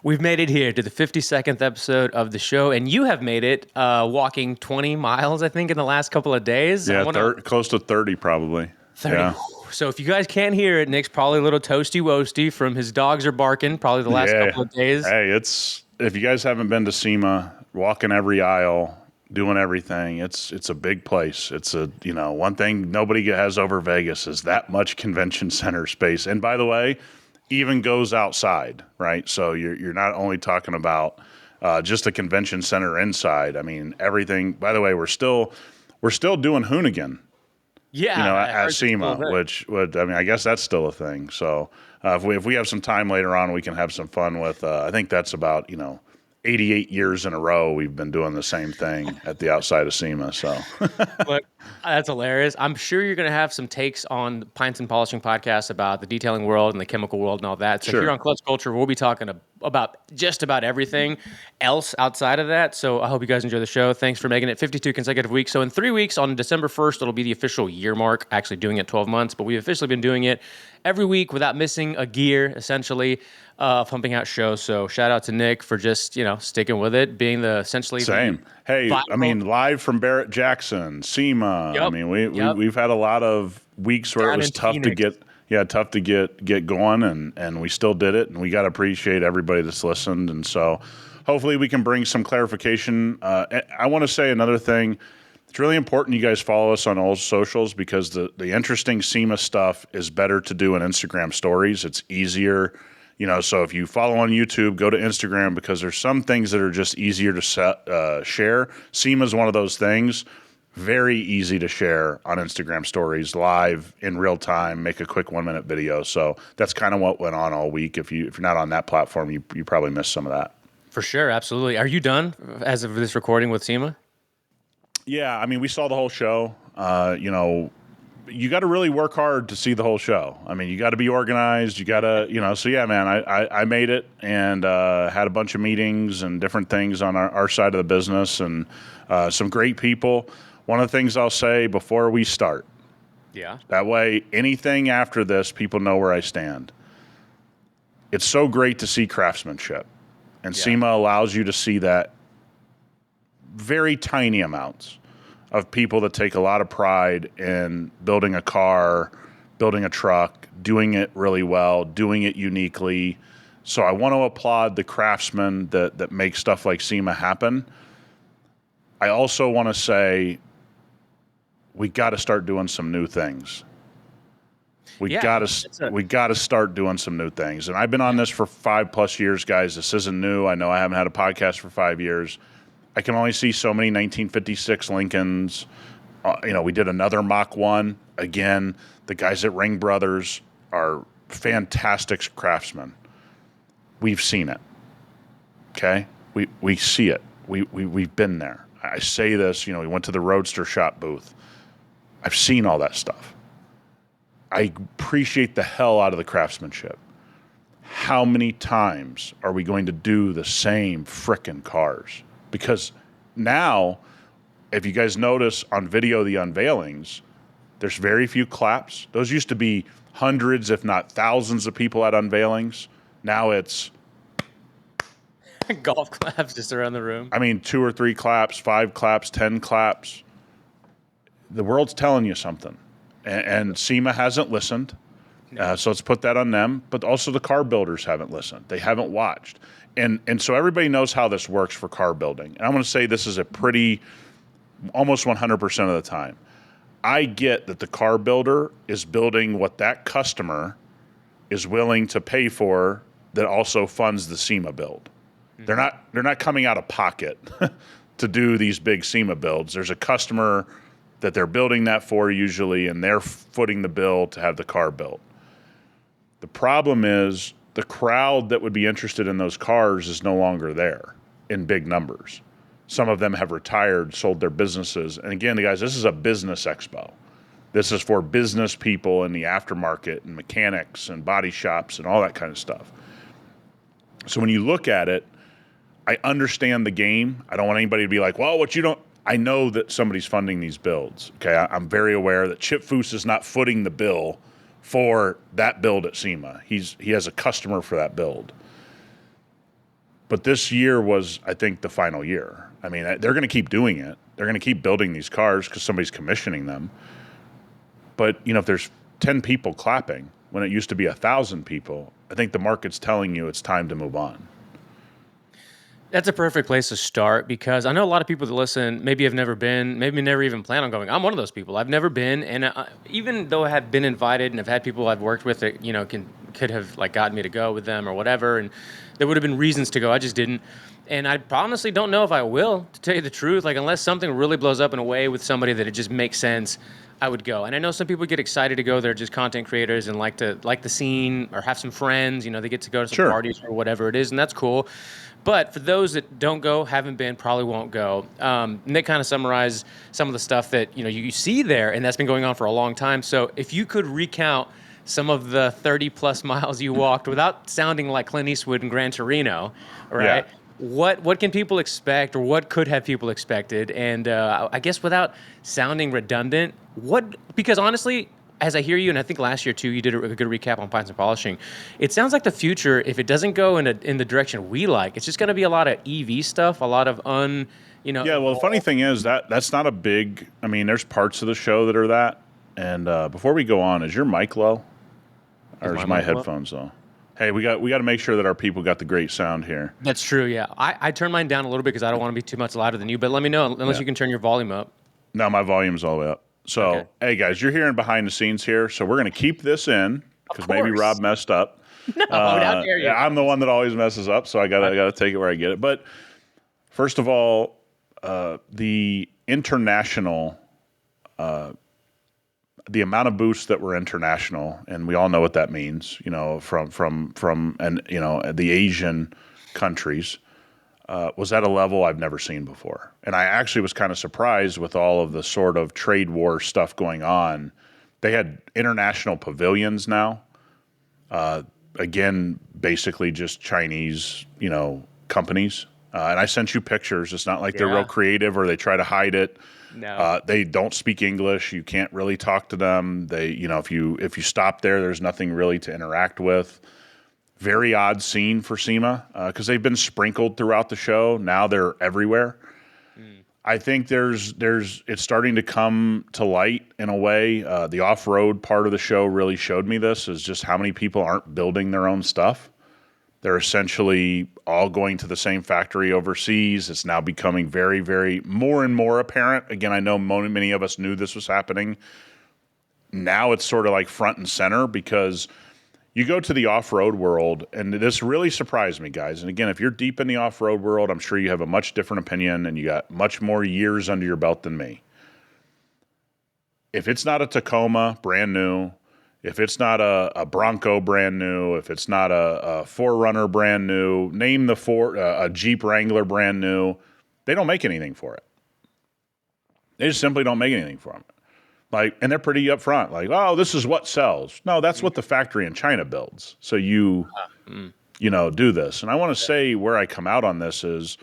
We've made it here to the 52nd episode of the show, and you have made it walking 20 miles, I think, in the last couple of days. Yeah, close to 30 probably. 30. Yeah. So if you guys can't hear it, Nick's probably a little toasty-woasty from his dogs are barking probably the last couple of days. Hey, if you guys haven't been to SEMA, walking every aisle, doing everything, it's a big place. It's one thing nobody has over Vegas is that much convention center space. And by the way, even goes outside, right? So you're not only talking about just a convention center inside. I mean, everything. By the way, we're still doing Hoonigan, at SEMA, which would, I guess that's still a thing. So if we have some time later on, we can have some fun with. I think that's about 88 years in a row we've been doing the same thing at the outside of SEMA. So Look, that's hilarious. I'm sure you're going to have some takes on the Pints and Polishing podcast about the detailing world and the chemical world and all that. So Here on Clutch Culture, we'll be talking about just about everything else outside of that. So I hope you guys enjoy the show. Thanks for making it 52 consecutive weeks. So in 3 weeks, on December 1st, it'll be the official year mark, actually doing it 12 months. But we've officially been doing it every week without missing a gear, essentially, pumping out shows. So shout out to Nick for just, sticking with it, being essentially same. Hey, live from Barrett Jackson, SEMA. Yep. We've had a lot of weeks where it was tough to get going, and we still did it, and we got to appreciate everybody that's listened. And so hopefully we can bring some clarification. I want to say another thing. It's really important you guys follow us on all socials because the interesting SEMA stuff is better to do in Instagram stories. It's easier. So if you follow on YouTube, go to Instagram because there's some things that are just easier to share. SEMA is one of those things. Very easy to share on Instagram stories, live in real time, make a quick 1-minute video. So that's kind of what went on all week. If you're not on that platform, you probably missed some of that. For sure, absolutely. Are you done as of this recording with SEMA? Yeah, we saw the whole show. You got to really work hard to see the whole show. You got to be organized. You got to, so yeah, man, I made it and had a bunch of meetings and different things on our side of the business and some great people. One of the things I'll say before we start, that way anything after this, people know where I stand. It's so great to see craftsmanship, and SEMA allows you to see that very tiny amounts of people that take a lot of pride in building a car, building a truck, doing it really well, doing it uniquely. So I want to applaud the craftsmen that make stuff like SEMA happen. I also want to say we got to start doing some new things. We got to start doing some new things. And I've been on this for 5+ years, guys. This isn't new. I know I haven't had a podcast for 5 years. I can only see so many 1956 Lincolns. We did another Mach 1. Again, the guys at Ring Brothers are fantastic craftsmen. We've seen it. Okay? We see it. We've been there. I say this, we went to the Roadster shop booth. I've seen all that stuff. I appreciate the hell out of the craftsmanship. How many times are we going to do the same frickin' cars? Because now, if you guys notice on video, the unveilings, there's very few claps. Those used to be hundreds, if not thousands of people at unveilings. Now it's golf claps just around the room. 2 or 3 claps, 5 claps, 10 claps. The world's telling you something. And SEMA hasn't listened. So let's put that on them. But also the car builders haven't listened. They haven't watched. And so everybody knows how this works for car building. And I'm going to say this is a pretty, almost 100% of the time. I get that the car builder is building what that customer is willing to pay for that also funds the SEMA build. Mm-hmm. They're not coming out of pocket to do these big SEMA builds. There's a customer that they're building that for usually, and they're footing the bill to have the car built. The problem is the crowd that would be interested in those cars is no longer there in big numbers. Some of them have retired, sold their businesses. And again, guys, this is a business expo. This is for business people in the aftermarket and mechanics and body shops and all that kind of stuff. So when you look at it, I understand the game. I don't want anybody to be like, well, I know that somebody's funding these builds. Okay, I'm very aware that Chip Foose is not footing the bill for that build at SEMA. He has a customer for that build. But this year was, I think, the final year. I mean, they're going to keep doing it. They're going to keep building these cars because somebody's commissioning them. But, if there's 10 people clapping when it used to be 1,000 people, I think the market's telling you it's time to move on. That's a perfect place to start because I know a lot of people that listen maybe have never been, maybe never even plan on going. I'm one of those people. I've never been, and even though I have been invited and have had people I've worked with that could have like gotten me to go with them or whatever, and there would have been reasons to go. I just didn't, and I honestly don't know if I will. To tell you the truth, like unless something really blows up in a way with somebody that it just makes sense, I would go. And I know some people get excited to go. They're just content creators and like the scene or have some friends. They get to go to some parties or whatever it is, and that's cool. But for those that don't go, haven't been, probably won't go, Nick kind of summarized some of the stuff that you see there, and that's been going on for a long time. So if you could recount some of the 30-plus miles you walked without sounding like Clint Eastwood in Gran Torino, right? Yeah. What can people expect, or what could have people expected? And I guess without sounding redundant, because honestly, as I hear you, and I think last year too, you did a good recap on pints and polishing. It sounds like the future, if it doesn't go in the direction we like, it's just going to be a lot of EV stuff, a lot of Yeah, well, the funny thing is that's not a big. I mean, there's parts of the show that are that. And before we go on, is your mic low, or is my headphones low? Hey, we got to make sure that our people got the great sound here. That's true. Yeah, I turned mine down a little bit because I don't want to be too much louder than you. But let me know unless you can turn your volume up. No, my volume's all the way up. So, okay. Hey, guys, you're hearing behind the scenes here. So we're going to keep this in because maybe Rob messed up. No, how dare you? I'm the one that always messes up, so I gotta take it where I get it. But first of all, the international, the amount of booths that were international, and we all know what that means. From the Asian countries. Was at a level I've never seen before. And I actually was kind of surprised with all of the sort of trade war stuff going on. They had international pavilions now. Again, basically just Chinese, companies. And I sent you pictures. It's not like they're real creative or they try to hide it. No. They don't speak English. You can't really talk to them. They, if you stop there's nothing really to interact with. Very odd scene for SEMA because they've been sprinkled throughout the show. Now they're everywhere. I think it's starting to come to light in a way. The off-road part of the show really showed me this, is just how many people aren't building their own stuff. They're essentially all going to the same factory overseas. It's now becoming very, very more and more apparent. Again, I know many of us knew this was happening. Now it's sort of like front and center because you go to the off-road world, and this really surprised me, guys. And again, if you're deep in the off-road world, I'm sure you have a much different opinion, and you got much more years under your belt than me. If it's not a Tacoma brand new, if it's not a Bronco brand new, if it's not a 4Runner brand new, name a Jeep Wrangler brand new, they don't make anything for it. They just simply don't make anything for them. And they're pretty upfront, like, oh, this is what sells. No, that's what the factory in China builds. So you do this. And I want to say where I come out on this is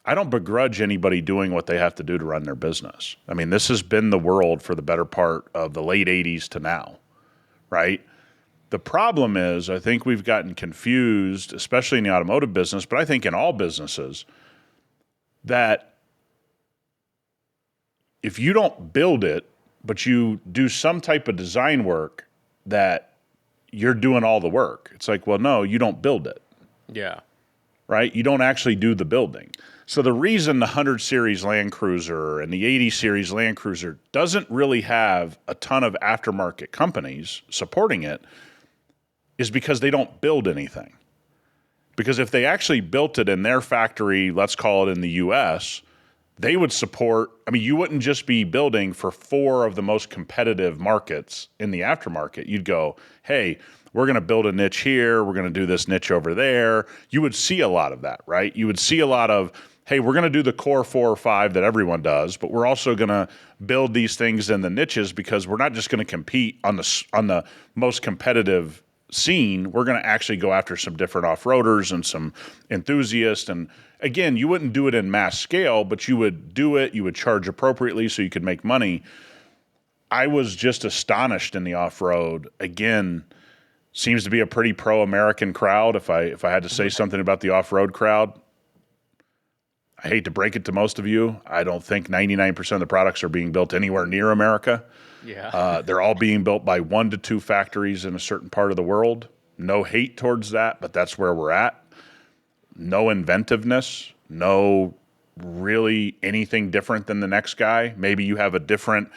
I don't begrudge anybody doing what they have to do to run their business. I mean, this has been the world for the better part of the late 80s to now, right? The problem is I think we've gotten confused, especially in the automotive business, but I think in all businesses, that if you don't build it, but you do some type of design work, that you're doing all the work. It's like, well, no, you don't build it. Yeah. Right? You don't actually do the building. So the reason the 100 Series Land Cruiser and the 80 Series Land Cruiser doesn't really have a ton of aftermarket companies supporting it is because they don't build anything. Because if they actually built it in their factory, let's call it in the U.S., they would support, you wouldn't just be building for 4 of the most competitive markets in the aftermarket. You'd go, hey, we're going to build a niche here. We're going to do this niche over there. You would see a lot of that, right? You would see a lot of, hey, we're going to do the core 4 or 5 that everyone does, but we're also going to build these things in the niches because we're not just going to compete on the most competitive scene. We're going to actually go after some different off-roaders and some enthusiasts. And again, you wouldn't do it in mass scale, but you would do it. You would charge appropriately so you could make money. I was just astonished in the off-road. Again, seems to be a pretty pro-American crowd. If I had to say something about the off-road crowd, I hate to break it to most of you. I don't think 99% of the products are being built anywhere near America. Yeah. They're all being built by 1 to 2 factories in a certain part of the world. No hate towards that, but that's where we're at. No inventiveness, no really anything different than the next guy. Maybe you have a different,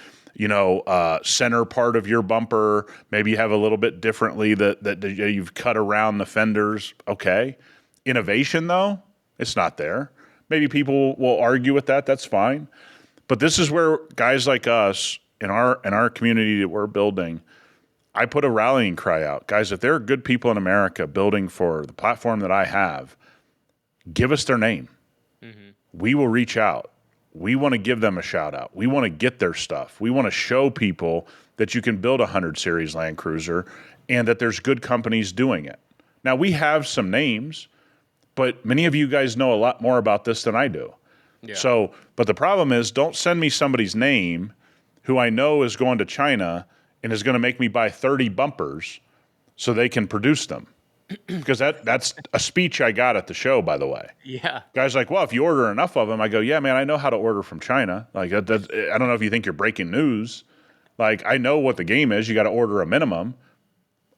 center part of your bumper. Maybe you have a little bit differently that you've cut around the fenders. Okay. Innovation, though, it's not there. Maybe people will argue with that. That's fine. But this is where guys like us in our community that we're building, I put a rallying cry out. Guys, if there are good people in America building for the platform that I have, give us their name. Mm-hmm. We will reach out. We want to give them a shout out. We want to get their stuff. We want to show people that you can build a 100 Series Land Cruiser and that there's good companies doing it. Now, we have some names, but many of you guys know a lot more about this than I do. Yeah. So, but the problem is, don't send me somebody's name who I know is going to China and is going to make me buy 30 bumpers so they can produce them. Because that's a speech I got at the show, by the way. Yeah. Guys like, well, if you order enough of them, I go, yeah, man, I know how to order from China. Like, I don't know if you think you're breaking news. Like, I know what the game is. You got to order a minimum.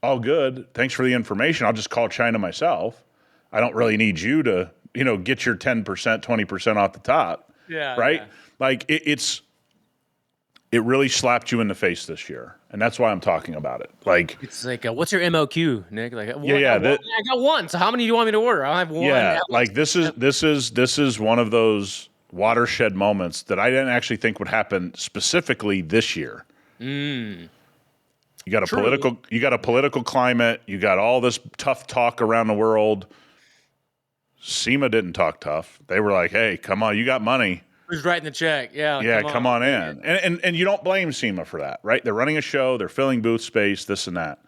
All good. Thanks for the information. I'll just call China myself. I don't really need you to, get your 10%, 20% off the top. Yeah. Right? Yeah. Like, it really slapped you in the face this year. And that's why I'm talking about it. Like, it's like, what's your MOQ, Nick? Like, I got one. So how many do you want me to order? I have one. Yeah, like this is one of those watershed moments that I didn't actually think would happen specifically this year. You got a political climate. You got all this tough talk around the world. SEMA didn't talk tough. They were like, "Hey, come on, you got money. Who's writing the check? Yeah, come on in." And you don't blame SEMA for that, right? They're running a show. They're filling booth space. This and that.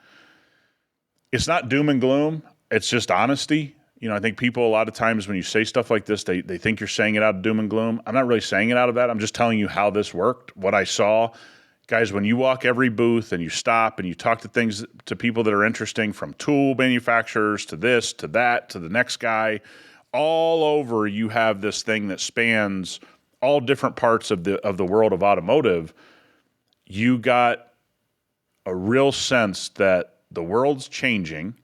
It's not doom and gloom. It's just honesty. I think people a lot of times when you say stuff like this, they think you're saying it out of doom and gloom. I'm not really saying it out of that. I'm just telling you how this worked, what I saw. Guys, when you walk every booth and you stop and you talk to people that are interesting, from tool manufacturers to this, to that, to the next guy, all over you have this thing that spans all different parts of the world of automotive. You got a real sense that the world's changing.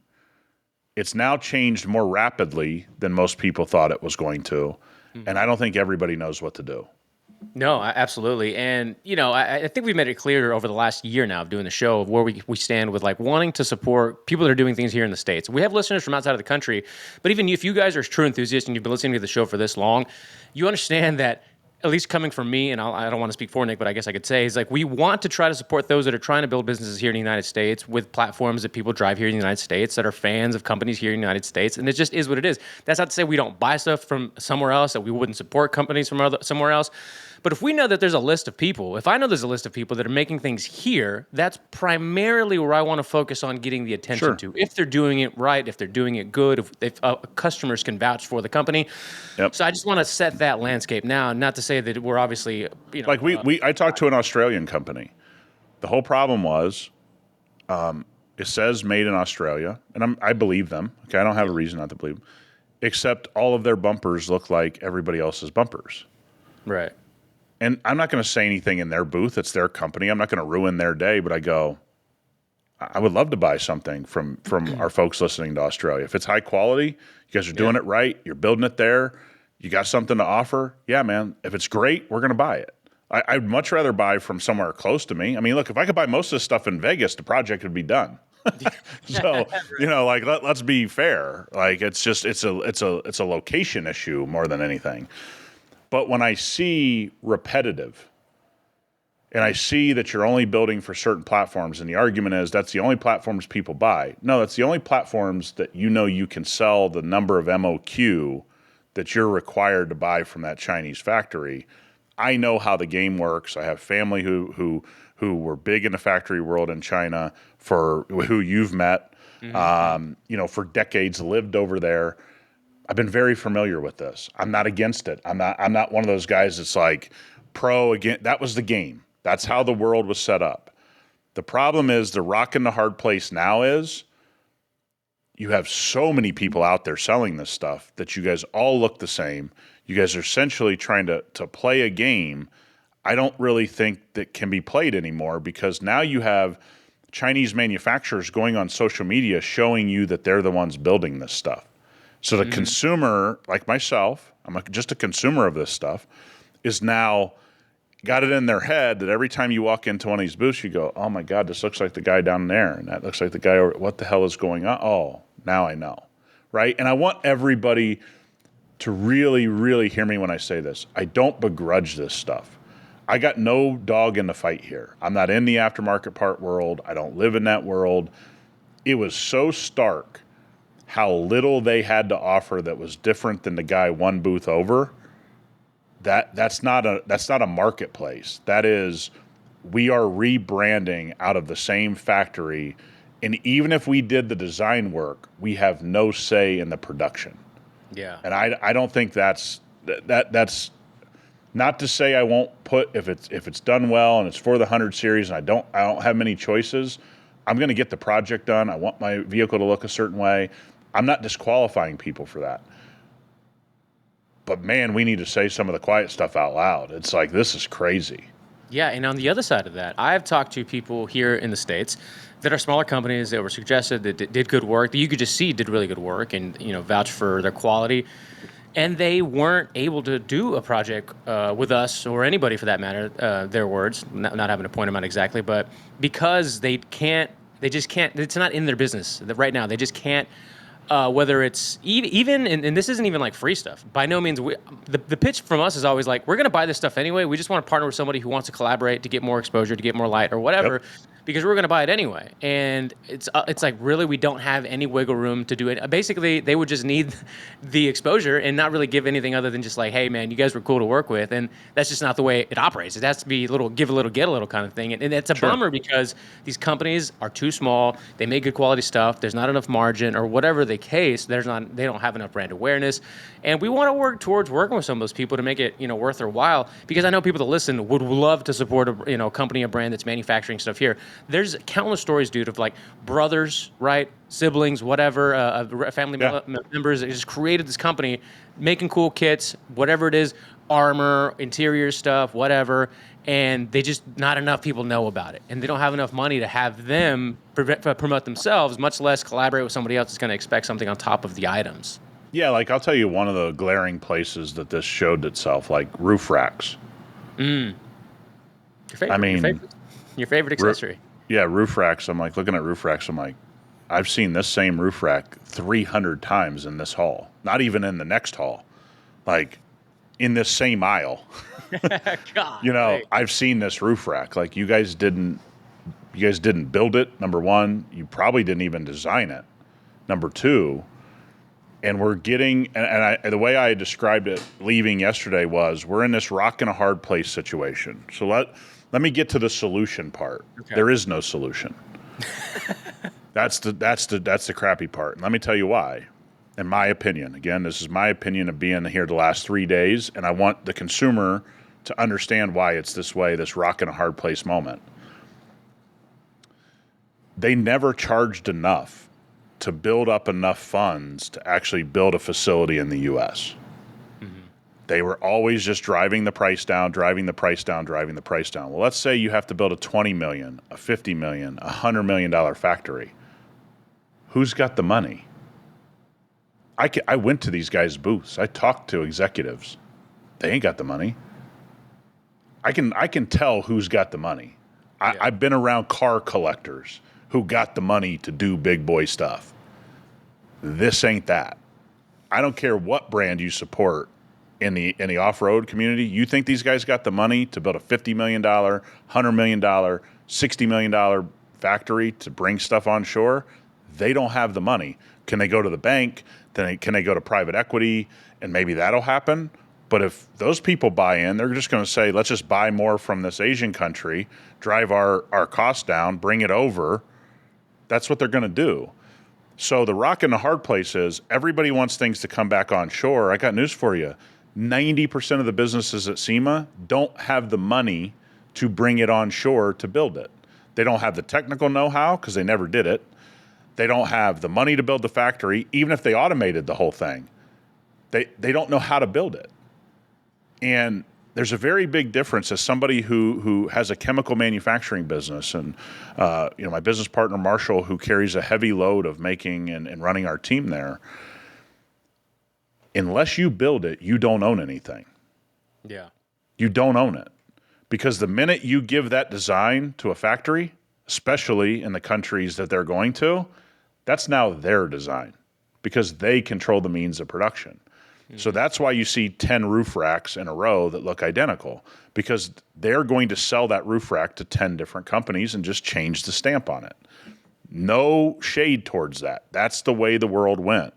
It's now changed more rapidly than most people thought it was going to. Mm-hmm. And I don't think everybody knows what to do. No, absolutely. And, I think we've made it clear over the last year now of doing the show of where we stand with like wanting to support people that are doing things here in the States. We have listeners from outside of the country, but even if you guys are true enthusiasts and you've been listening to the show for this long, you understand that, at least coming from me, and I don't want to speak for Nick, but I guess I could say, is like we want to try to support those that are trying to build businesses here in the United States with platforms that people drive here in the United States, that are fans of companies here in the United States, and it just is what it is. That's not to say we don't buy stuff from somewhere else, that we wouldn't support companies from somewhere else. But if we know that there's a list of people, if I know there's a list of people that are making things here, that's primarily where I want to focus on getting the attention to. If they're doing it right, if they're doing it good, if customers can vouch for the company. Yep. So I just want to set that landscape now, not to say that we're obviously, like I talked to an Australian company. The whole problem was, it says made in Australia, and I believe them. Okay, I don't have a reason not to believe them, except all of their bumpers look like everybody else's bumpers. Right. And I'm not going to say anything in their booth. It's their company. I'm not going to ruin their day, but I would love to buy something from our folks listening to Australia. If it's high quality, you guys are doing it right, you're building it there, you got something to offer, yeah, man. If it's great, we're going to buy it. I'd much rather buy from somewhere close to me. I mean, look, if I could buy most of this stuff in Vegas, the project would be done. So, let's be fair. Like, it's a location issue more than anything. But when I see repetitive, and I see that you're only building for certain platforms, and the argument is that's the only platforms people buy. No, that's the only platforms that you can sell the number of MOQ that you're required to buy from that Chinese factory. I know how the game works. I have family who were big in the factory world in China, for who you've met, for decades, lived over there. I've been very familiar with this. I'm not against it. I'm not one of those guys that's like pro again. That was the game. That's how the world was set up. The problem is the rock and the hard place now is you have so many people out there selling this stuff that you guys all look the same. You guys are essentially trying to play a game I don't really think that can be played anymore, because now you have Chinese manufacturers going on social media showing you that they're the ones building this stuff. So the consumer, like myself, just a consumer of this stuff, is now got it in their head that every time you walk into one of these booths, you go, oh my God, this looks like the guy down there. And that looks like the guy, what the hell is going on? Oh, now I know, right? And I want everybody to really, really hear me when I say this. I don't begrudge this stuff. I got no dog in the fight here. I'm not in the aftermarket part world. I don't live in that world. It was so stark how little they had to offer that was different than the guy one booth over. That's not a marketplace. That is, we are rebranding out of the same factory, and even if we did the design work, we have no say in the production. Yeah. And I don't think that's not to say I won't put, if it's done well and it's for the 100 series and I don't have many choices, I'm going to get the project done. I want my vehicle to look a certain way. I'm not disqualifying people for that. But man, we need to say some of the quiet stuff out loud. It's like, this is crazy. Yeah, and on the other side of that, I've talked to people here in the States that are smaller companies that were suggested that did good work, that you could just see did really good work and, vouch for their quality. And they weren't able to do a project with us or anybody for that matter, their words, not having to point them out exactly, but because they just can't, it's not in their business right now. They just can't, whether it's even, and this isn't even like free stuff. By no means, the pitch from us is always like, we're going to buy this stuff anyway. We just want to partner with somebody who wants to collaborate to get more exposure, to get more light or whatever. Yep. Because we're going to buy it anyway. And it's like, really, we don't have any wiggle room to do it. Basically, they would just need the exposure and not really give anything other than just like, hey, man, you guys were cool to work with. And that's just not the way it operates. It has to be give a little, get a little kind of thing. And it's a bummer because these companies are too small. They make good quality stuff. There's not enough margin or whatever the case. They don't have enough brand awareness. And we want to work towards working with some of those people to make it, worth their while. Because I know people that listen would love to support a company, a brand that's manufacturing stuff here. There's countless stories, dude, of like brothers, right, siblings, whatever, family members that just created this company, making cool kits, whatever it is, armor, interior stuff, whatever, and they just not enough people know about it, and they don't have enough money to have them promote themselves, much less collaborate with somebody else that's going to expect something on top of the items. Yeah, like I'll tell you one of the glaring places that this showed itself, like roof racks. Your favorite, your favorite accessory. Yeah, roof racks. I'm like looking at roof racks. I'm like, I've seen this same roof rack 300 times in this hall. Not even in the next hall. Like in this same aisle. God, I've seen this roof rack. Like you guys didn't build it. Number one, you probably didn't even design it. Number two, and we're getting, the way I described it leaving yesterday was, we're in this rock and a hard place situation. So let me get to the solution part. Okay. There is no solution. That's the crappy part. And let me tell you why. In my opinion, again, this is my opinion of being here the last 3 days, and I want the consumer to understand why it's this way, this rock and a hard place moment. They never charged enough to build up enough funds to actually build a facility in the U.S. They were always just driving the price down. Well, let's say you have to build a $20 million, a $50 million, a $100 million factory. Who's got the money? I went to these guys' booths. I talked to executives. They ain't got the money. I can tell who's got the money. I've been around car collectors who got the money to do big boy stuff. This ain't that. I don't care what brand you support in the off-road community. You think these guys got the money to build a $50 million, $100 million, $60 million factory to bring stuff on shore? They don't have the money. Can they go to the bank? Can they go to private equity? And maybe that'll happen. But if those people buy in, they're just going to say, let's just buy more from this Asian country, drive our costs down, bring it over. That's what they're going to do. So the rock and the hard place is everybody wants things to come back on shore. I got news for you. 90% of the businesses at SEMA don't have the money to bring it on shore to build it. They don't have the technical know-how because they never did it. They don't have the money to build the factory. Even if they automated the whole thing, they don't know how to build it. And there's a very big difference as somebody who has a chemical manufacturing business, and my business partner Marshall, who carries a heavy load of making and running our team there. Unless you build it, you don't own anything. Yeah, you don't own it, because the minute you give that design to a factory, especially in the countries that they're going to, that's now their design because they control the means of production. So that's why you see 10 roof racks in a row that look identical, because they're going to sell that roof rack to 10 different companies and just change the stamp on it. No shade towards that. That's the way the world went.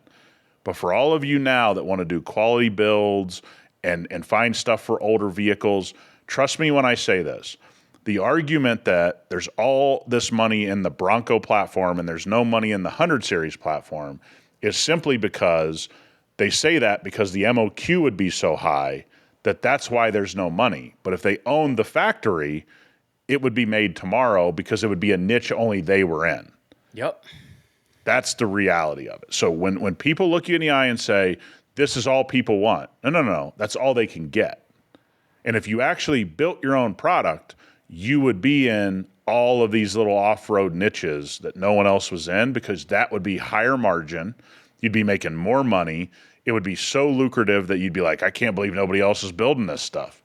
But for all of you now that want to do quality builds and find stuff for older vehicles, trust me when I say this. The argument that there's all this money in the Bronco platform and there's no money in the 100 Series platform is simply because they say that because the MOQ would be so high that that's why there's no money. But if they owned the factory, it would be made tomorrow because it would be a niche only they were in. Yep. That's the reality of it. So when people look you in the eye and say, this is all people want, no, that's all they can get. And if you actually built your own product, you would be in all of these little off-road niches that no one else was in, because that would be higher margin. You'd be making more money. It would be so lucrative that you'd be like, I can't believe nobody else is building this stuff.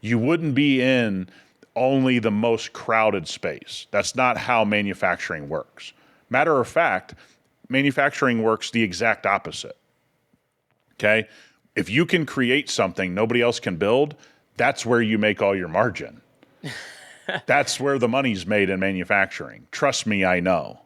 You wouldn't be in only the most crowded space. That's not how manufacturing works. Matter of fact, manufacturing works the exact opposite. Okay? If you can create something nobody else can build, that's where you make all your margin. That's where the money's made in manufacturing. Trust me, I know.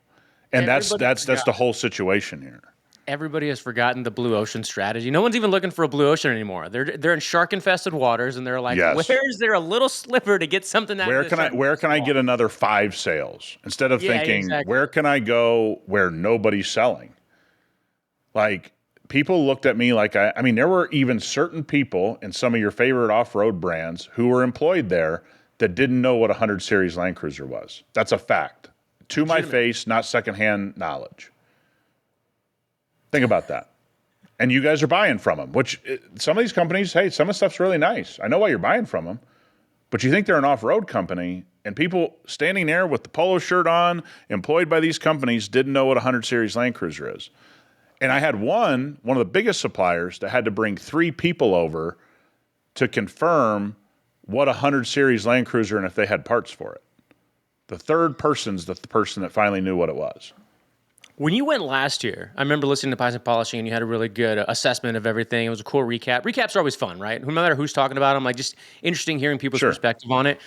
And that's the whole situation here. Everybody has forgotten the blue ocean strategy. No one's even looking for a blue ocean anymore. They're in shark-infested waters, and they're like, yes. Where is there a little sliver to get something out of this? Where can I get another 5 sales? Instead of thinking, exactly. Where can I go where nobody's selling? Like, people looked at me like, I mean, there were even certain people in some of your favorite off-road brands who were employed there that didn't know what a 100 Series Land Cruiser was. That's a fact. To my face, not secondhand knowledge. Think about that. And you guys are buying from them, which some of these companies, hey, some of the stuff's really nice. I know why you're buying from them. But you think they're an off-road company, and people standing there with the polo shirt on, employed by these companies, didn't know what a 100 Series Land Cruiser is. And I had one of the biggest suppliers that had to bring 3 people over to confirm what a 100 Series Land Cruiser and if they had parts for it. The third person's the person that finally knew what it was. When you went last year, I remember listening to Pints and Polishing, and you had a really good assessment of everything. It was a cool recap. Recaps are always fun, right? No matter who's talking about them, like just interesting hearing people's perspective on it.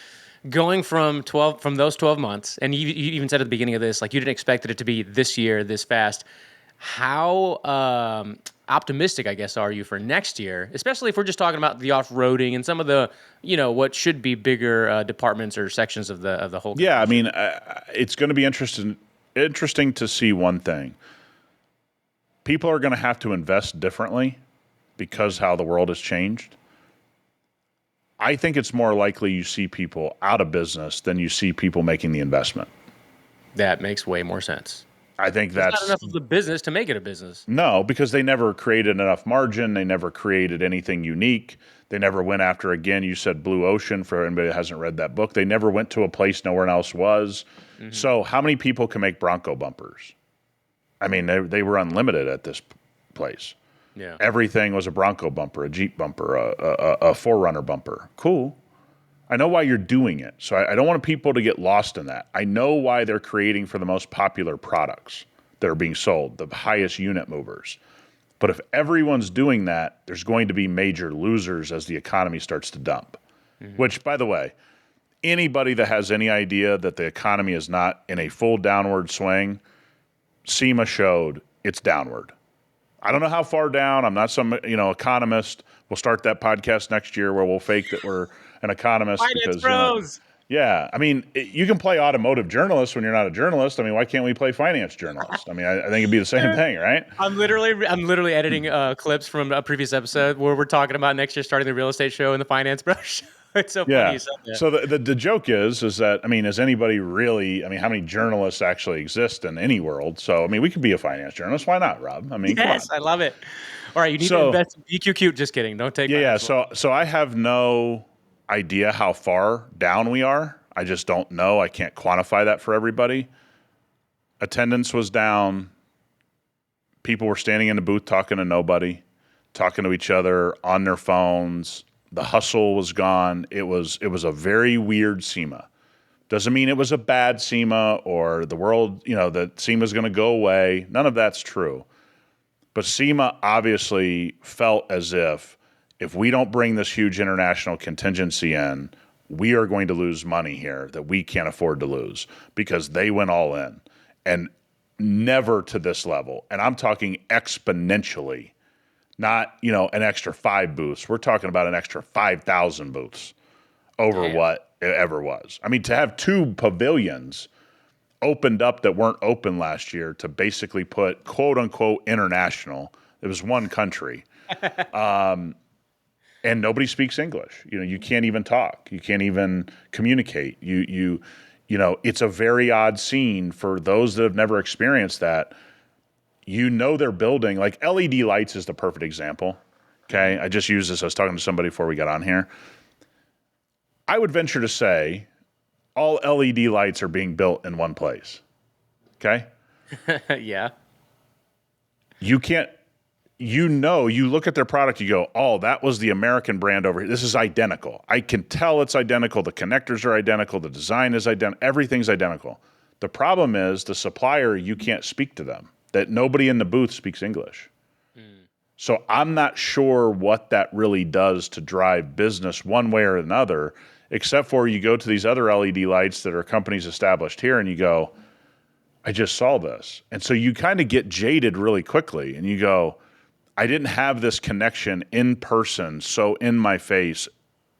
Going from those 12 months, and you even said at the beginning of this, like you didn't expect it to be this year, this fast. How optimistic, I guess, are you for next year, especially if we're just talking about the off-roading and some of the, what should be bigger departments or sections of the whole company? Yeah, I mean, it's going to be interesting to see one thing. People are going to have to invest differently because how the world has changed. I think it's more likely you see people out of business than you see people making the investment. That makes way more sense. I think that's not enough of the business to make it a business. No, because they never created enough margin. They never created anything unique. They never went after, again, you said Blue Ocean, for anybody that hasn't read that book. They never went to a place no one else was. Mm-hmm. So how many people can make Bronco bumpers? I mean, they were unlimited at this place. Yeah. Everything was a Bronco bumper, a Jeep bumper, a 4Runner bumper. Cool. I know why you're doing it. So I don't want people to get lost in that. I know why they're creating for the most popular products that are being sold, the highest unit movers. But if everyone's doing that, there's going to be major losers as the economy starts to dump. Mm-hmm. Which, by the way, anybody that has any idea that the economy is not in a full downward swing, SEMA showed it's downward. I don't know how far down. I'm not some economist. We'll start that podcast next year where we'll fake that we're an economist because Yeah, I mean, you can play automotive journalist when you're not a journalist. I mean, why can't we play finance journalist? I mean, I think it'd be the same thing, right? I'm literally editing clips from a previous episode where we're talking about next year starting the real estate show and the finance bro show. It's so funny Yeah. you said that. So the joke is that, I mean, is anybody really? I mean, how many journalists actually exist in any world? So I mean, we could be a finance journalist. Why not, Rob? I mean, come on. Yes, I love it. All right, you need to So invest in BQ Cute. Just kidding. Don't take yeah. financial. So I have no idea how far down we are. I just don't know. I can't quantify that for everybody. Attendance was down. People were standing in the booth talking to nobody, talking to each other on their phones. The hustle was gone. It was a very weird SEMA. Doesn't mean it was a bad SEMA or the world, that SEMA's going to go away. None of that's true. But SEMA obviously felt as if we don't bring this huge international contingency in, we are going to lose money here that we can't afford to lose because they went all in. And never to this level. And I'm talking exponentially, not, an extra 5 booths. We're talking about an extra 5,000 booths over Damn. what it ever was. I mean, to have 2 pavilions opened up that weren't open last year to basically put quote unquote international, it was one country. And nobody speaks English. You can't even talk. You can't even communicate. It's a very odd scene for those that have never experienced that. They're building, like LED lights is the perfect example. Okay. I just used this. I was talking to somebody before we got on here. I would venture to say all LED lights are being built in one place. Okay. Yeah. You can't, you look at their product, you go, oh, that was the American brand over here. This is identical. I can tell it's identical. The connectors are identical. The design is identical. Everything's identical. The problem is the supplier, you can't speak to them, that nobody in the booth speaks English. So I'm not sure what that really does to drive business one way or another, except for you go to these other LED lights that are companies established here and you go, I just saw this. And so you kind of get jaded really quickly and you go, I didn't have this connection in person, so in my face,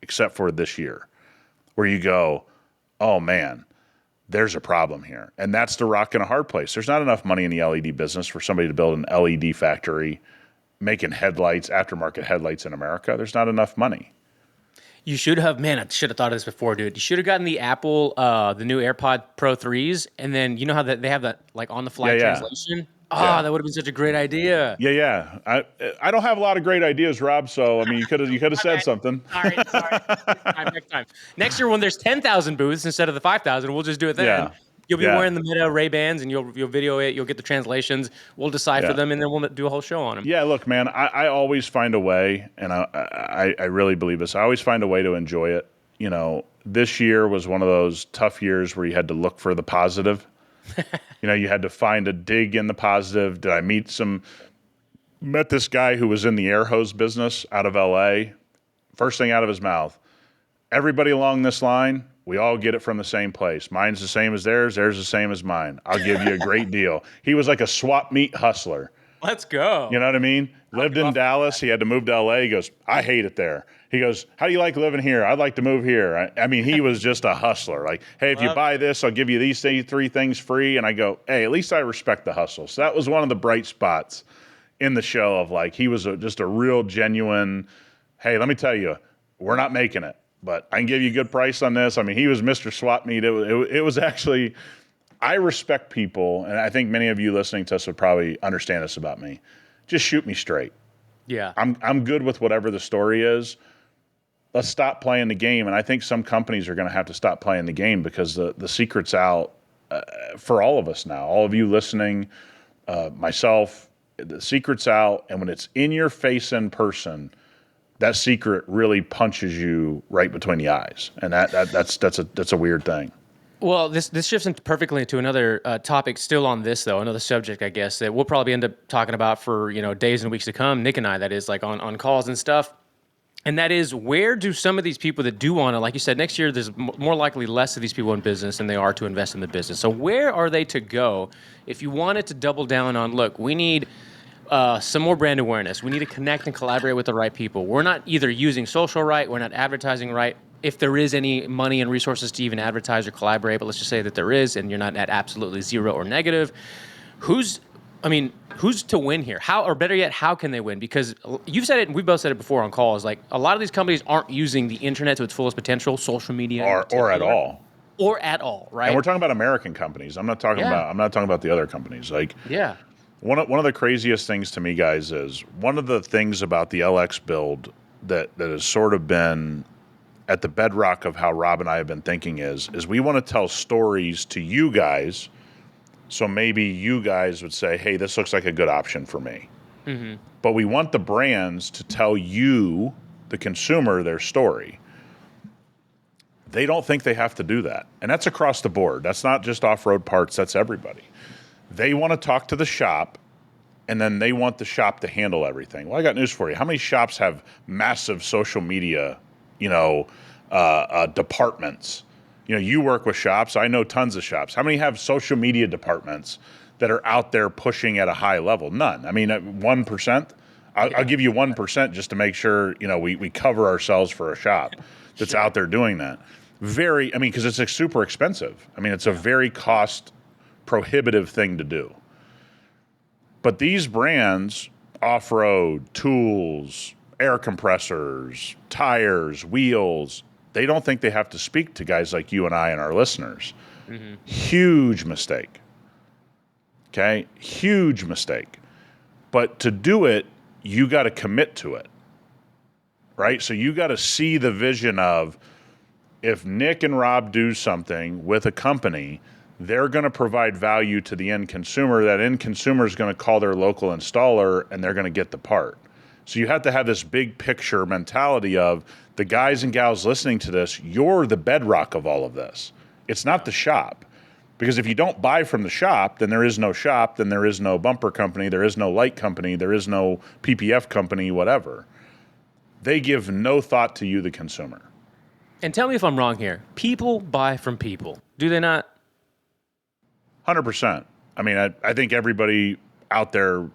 except for this year, where you go, oh man, there's a problem here. And that's the rock in a hard place. There's not enough money in the LED business for somebody to build an LED factory making headlights, aftermarket headlights in America. There's not enough money. You should have, man, I should have thought of this before, dude. You should have gotten the Apple, the new AirPod Pro 3s, and then you know how they have that like on the fly translation? Yeah. That would have been such a great idea. Yeah. I don't have a lot of great ideas, Rob. So I mean, you could have said something. Sorry. Next time. Next year, when there's 10,000 booths instead of the 5,000, we'll just do it then. Yeah. You'll be wearing the Meta Ray-Bans, and you'll video it. You'll get the translations. We'll decipher them, and then we'll do a whole show on them. Yeah, look, man, I always find a way, and I really believe this. I always find a way to enjoy it. This year was one of those tough years where you had to look for the positive. You had to find a dig in the positive. Did I met this guy who was in the air hose business out of LA. First thing out of his mouth, everybody along this line, we all get it from the same place. Mine's the same as theirs. Theirs the same as mine. I'll give you a great deal. He was like a swap meet hustler. Let's go. You know what I mean? Lived in Dallas. He had to move to LA. He goes, I hate it there. He goes, how do you like living here? I'd like to move here. I mean, he was just a hustler. Like, hey, if you buy this, I'll give you these 3 things free. And I go, hey, at least I respect the hustle. So that was one of the bright spots in the show of like, he was just a real genuine, hey, let me tell you, we're not making it, but I can give you a good price on this. I mean, he was Mr. Swap Meet. It was actually, I respect people, and I think many of you listening to us would probably understand this about me. Just shoot me straight. Yeah. I'm good with whatever the story is. Let's stop playing the game. And I think some companies are going to have to stop playing the game because the secret's out for all of us now. All of you listening, myself, the secret's out. And when it's in your face in person, that secret really punches you right between the eyes. And that's a weird thing. Well, this shifts perfectly into another topic still on this, though, another subject, I guess, that we'll probably end up talking about for, days and weeks to come, Nick and I, that is, like on calls and stuff. And that is, where do some of these people that do want to, like you said, next year there's more likely less of these people in business than they are to invest in the business. So where are they to go if you wanted to double down on, look, we need some more brand awareness. We need to connect and collaborate with the right people. We're not either using social right, we're not advertising right. if there is any money and resources to even advertise or collaborate, but let's just say that there is, and you're not at absolutely zero or negative, who's to win here? How, or better yet, how can they win? Because you've said it, and we've both said it before on calls, like a lot of these companies aren't using the internet to its fullest potential, social media or at all. Or at all, right? And we're talking about American companies. I'm not talking about the other companies. Like, yeah. One of the craziest things to me, guys, is one of the things about the LX build that has sort of been at the bedrock of how Rob and I have been thinking is we want to tell stories to you guys. So maybe you guys would say, hey, this looks like a good option for me. Mm-hmm. But we want the brands to tell you, the consumer, their story. They don't think they have to do that. And that's across the board. That's not just off-road parts. That's everybody. They want to talk to the shop, and then they want the shop to handle everything. Well, I got news for you. How many shops have massive social media, departments? You work with shops. I know tons of shops. How many have social media departments that are out there pushing at a high level? None. I mean, 1%. I'll give you 1% just to make sure, we cover ourselves for a shop that's out there doing that. Because it's super expensive. It's a very cost prohibitive thing to do. But these brands, off-road, tools, air compressors, tires, wheels, they don't think they have to speak to guys like you and I and our listeners. Mm-hmm. Huge mistake. Okay? Huge mistake. But to do it, you got to commit to it. Right? So you got to see the vision of, if Nick and Rob do something with a company, they're going to provide value to the end consumer. That end consumer is going to call their local installer, and they're going to get the part. So you have to have this big picture mentality of the guys and gals listening to this, you're the bedrock of all of this. It's not the shop. Because if you don't buy from the shop, then there is no shop, then there is no bumper company, there is no light company, there is no PPF company, whatever. They give no thought to you, the consumer. And tell me if I'm wrong here. People buy from people. Do they not? 100%. I think everybody out there,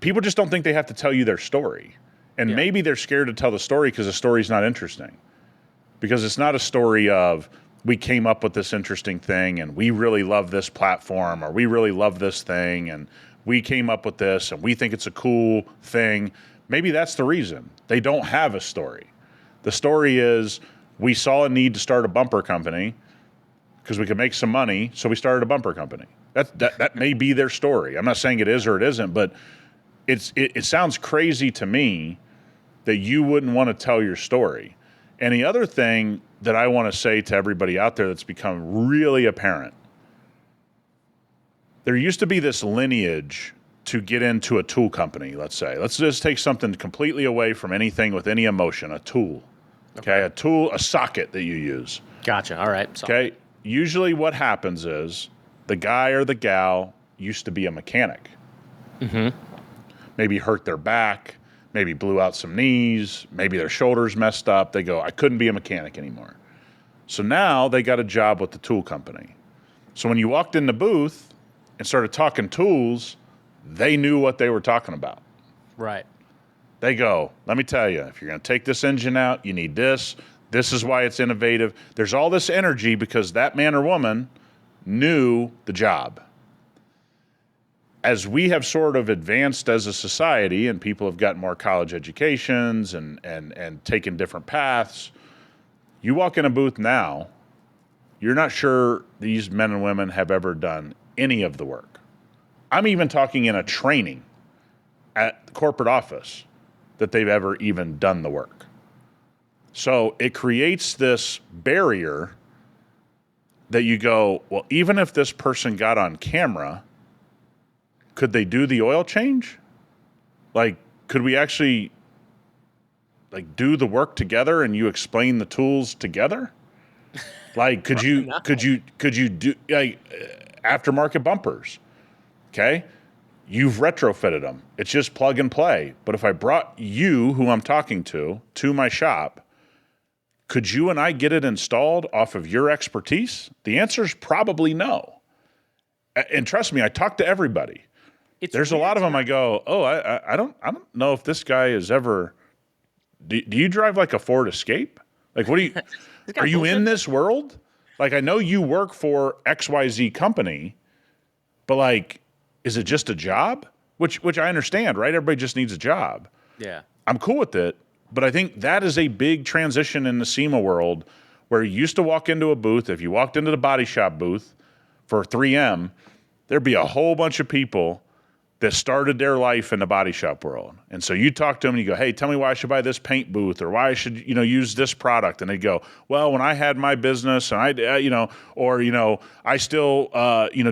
people just don't think they have to tell you their story. And maybe they're scared to tell the story because the story's not interesting. Because it's not a story of, we came up with this interesting thing and we really love this platform, or we really love this thing and we came up with this and we think it's a cool thing. Maybe that's the reason. They don't have a story. The story is, we saw a need to start a bumper company because we could make some money, so we started a bumper company. That may be their story. I'm not saying it is or it isn't, but it sounds crazy to me that you wouldn't want to tell your story. And the other thing that I want to say to everybody out there that's become really apparent, there used to be this lineage to get into a tool company, let's say. Let's just take something completely away from anything with any emotion, a tool. Okay, a tool, a socket that you use. Gotcha, all right. Okay, usually what happens is the guy or the gal used to be a mechanic. Mm-hmm. Maybe hurt their back, maybe blew out some knees, maybe their shoulders messed up. They go, I couldn't be a mechanic anymore. So now they got a job with the tool company. So when you walked in the booth and started talking tools, they knew what they were talking about. Right. They go, let me tell you, if you're going to take this engine out, you need this. This is why it's innovative. There's all this energy because that man or woman knew the job. As we have sort of advanced as a society and people have gotten more college educations and taken different paths, you walk in a booth now, you're not sure these men and women have ever done any of the work. I'm even talking in a training at the corporate office that they've ever even done the work. So it creates this barrier that you go, well, even if this person got on camera, could they do the oil change? Like, could we actually do the work together and you explain the tools together? Like, could you do aftermarket bumpers? Okay. You've retrofitted them. It's just plug and play. But if I brought you, who I'm talking to my shop, could you and I get it installed off of your expertise? The answer is probably no. And trust me, I talk to everybody. There's a lot of them I go, I don't know if this guy has ever, do you drive like a Ford Escape? Like, what are you in this world? Like, I know you work for XYZ company, but like, is it just a job? Which I understand, right? Everybody just needs a job. Yeah. I'm cool with it, but I think that is a big transition in the SEMA world where you used to walk into a booth. If you walked into the body shop booth for 3M, there'd be a whole bunch of people that started their life in the body shop world. And so you talk to them and you go, hey, tell me why I should buy this paint booth or why I should, use this product. And they go, well, when I had my business and I still,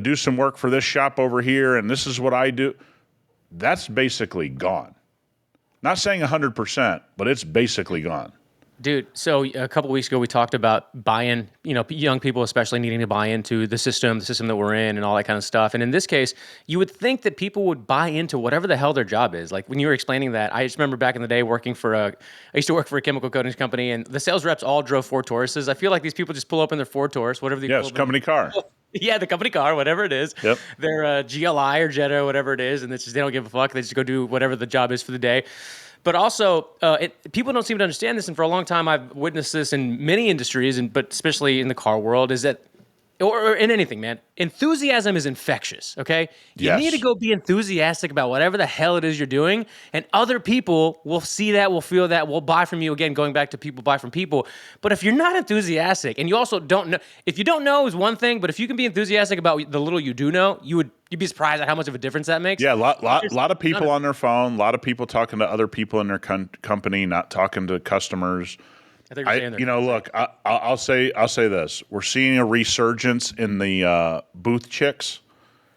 do some work for this shop over here and this is what I do. That's basically gone. Not saying 100%, but it's basically gone. Dude, so a couple of weeks ago we talked about buying, young people especially needing to buy into the system that we're in and all that kind of stuff. And in this case, you would think that people would buy into whatever the hell their job is. Like when you were explaining that, I just remember back in the day I used to work for a chemical coatings company and the sales reps all drove Ford Tauruses. I feel like these people just pull up in their Ford Taurus, whatever they Yes, company car. Yeah, the company car, whatever it is. Yep. Their GLI or Jetta, whatever it is, and they don't give a fuck. They just go do whatever the job is for the day. But also, people don't seem to understand this, and for a long time, I've witnessed this in many industries, but especially in the car world, is that, or in anything, man, enthusiasm is infectious, okay? You need to go be enthusiastic about whatever the hell it is you're doing, and other people will see that, will feel that, will buy from you. Again, going back to people buy from people. But if you're not enthusiastic, and you also don't know, if you don't know is one thing, but if you can be enthusiastic about the little you do know, you'd be surprised at how much of a difference that makes. Yeah, a lot of people on their phone, a lot of people talking to other people in their company, not talking to customers. Look, I'll say this: we're seeing a resurgence in the booth chicks.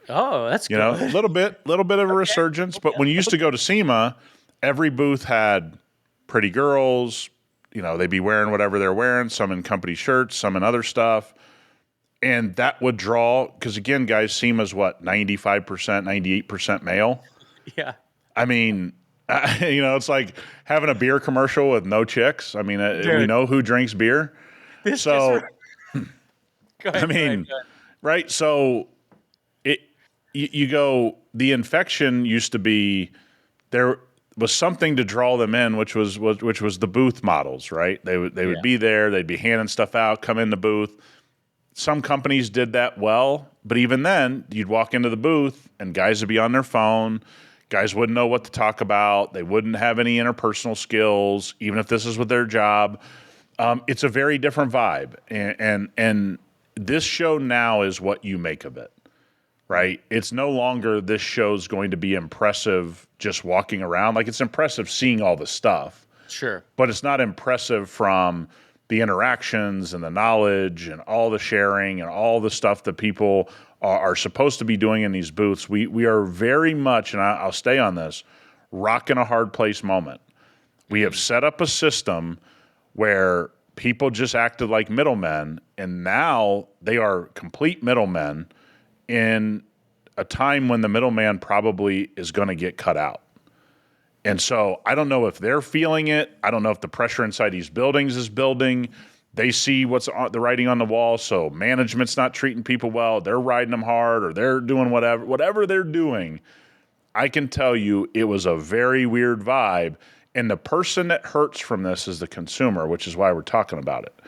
Oh, that's good. A little bit of a resurgence. But when you used to go to SEMA, every booth had pretty girls. They'd be wearing whatever they're wearing. Some in company shirts, some in other stuff. And that would draw, because again, guys, SEMA's what, 95%, 98% male? Yeah. I mean, it's like having a beer commercial with no chicks. I mean, we know who drinks beer. Right? So you go, the infection used to be, there was something to draw them in, which was the booth models, right? They would be there, they'd be handing stuff out, come in the booth. Some companies did that well, but even then, you'd walk into the booth and guys would be on their phone. Guys wouldn't know what to talk about. They wouldn't have any interpersonal skills, even if this is with their job. It's a very different vibe. And this show now is what you make of it, right? It's no longer this show's going to be impressive just walking around. Like, it's impressive seeing all the stuff. Sure. But it's not impressive from the interactions and the knowledge and all the sharing and all the stuff that people are supposed to be doing in these booths. We are very much, and I'll stay on this, rocking a hard place moment. We have set up a system where people just acted like middlemen, and now they are complete middlemen in a time when the middleman probably is going to get cut out. And so I don't know if they're feeling it. I don't know if the pressure inside these buildings is building. They see what's the writing on the wall, so management's not treating people well. They're riding them hard, or they're doing whatever they're doing. I can tell you it was a very weird vibe, and the person that hurts from this is the consumer, which is why we're talking about it.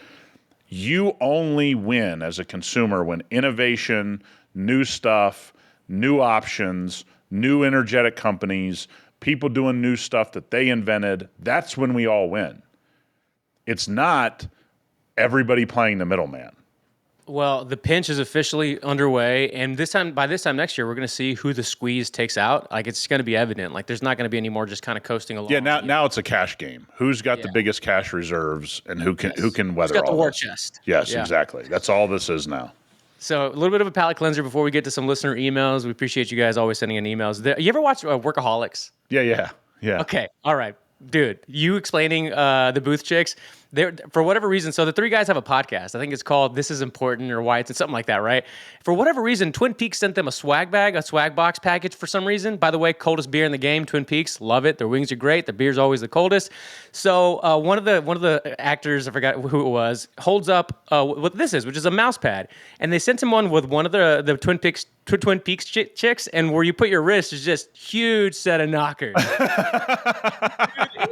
You only win as a consumer when innovation, new stuff, new options, new energetic companies, people doing new stuff that they invented, that's when we all win. It's not everybody playing the middleman. Well, the pinch is officially underway, and by this time next year, we're going to see who the squeeze takes out. Like, it's going to be evident. Like, there's not going to be any more just kind of coasting along. Yeah, now it's a cash game. Who's got the biggest cash reserves, and who can weather all Who's got the war this? chest? Yes, exactly. That's all this is now. So a little bit of a palate cleanser before we get to some listener emails. We appreciate you guys always sending in emails. You ever watch Workaholics? Yeah. Okay, all right. Dude, you explaining the booth chicks, for whatever reason, so the three guys have a podcast. I think it's called This Is Important or Why It's something like that, right? For whatever reason, Twin Peaks sent them a swag box package for some reason. By the way, coldest beer in the game, Twin Peaks. Love it. Their wings are great. Their beer's always the coldest. So one of the actors, I forgot who it was, holds up what this is, which is a mouse pad. And they sent him one with one of the Twin Peaks Twin Peaks chicks, and where you put your wrist is just huge set of knockers. Dude,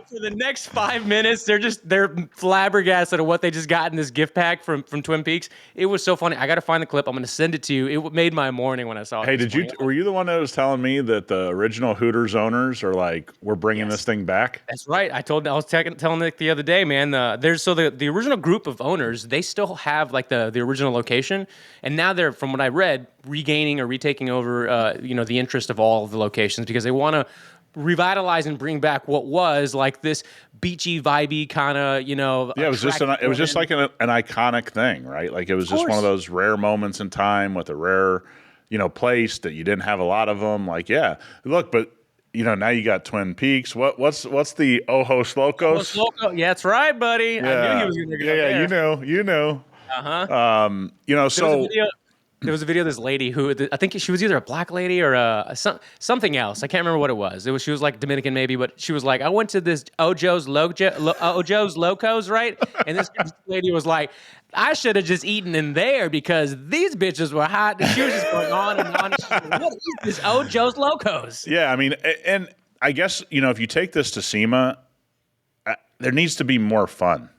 for the next 5 minutes, they're flabbergasted at what they just got in this gift pack from Twin Peaks. It was so funny. I got to find the clip. I'm going to send it to you. It made my morning when I saw it. Hey, were you the one that was telling me that the original Hooters owners are like, we're bringing this thing back? That's right. I was telling Nick the other day, man. The original group of owners, they still have like the original location, and now they're, from what I read, regaining or retaking over, the interest of all of the locations because they want to revitalize and bring back what was like this beachy, vibey kind of, Yeah, it was just like an iconic thing, right? Like it was just one of those rare moments in time with a rare, place that you didn't have a lot of them. Like, yeah, look, but now you got Twin Peaks. What's the Ojos Locos? Yeah, that's right, buddy. Yeah. I knew he was going to go there. You knew. There was a video of this lady who, I think she was either a black lady or something else. I can't remember what it was. She was like Dominican maybe, but she was like, I went to this Ojo's Locos, right? And this lady was like, I should have just eaten in there because these bitches were hot. And she was just going on and on. She's like, what is this Ojo's Locos? Yeah, I mean, and I guess, if you take this to SEMA, there needs to be more fun.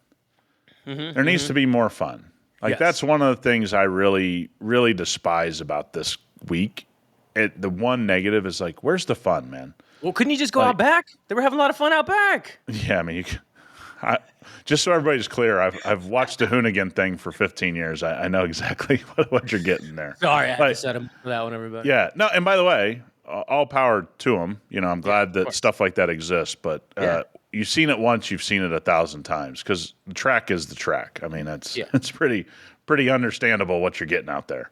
There needs to be more fun. Like, that's one of the things I really, really despise about this week. The one negative is like, where's the fun, man? Well, couldn't you just go out back? They were having a lot of fun out back. Yeah, I mean, just so everybody's clear, I've watched the Hoonigan thing for 15 years. I know exactly what you're getting there. Sorry, I had to set him for that one, everybody. Yeah, no, and by the way, all power to them. I'm glad that stuff like that exists, but you've seen it once, you've seen it 1,000 times because the track is the track. I mean, it's pretty understandable what you're getting out there.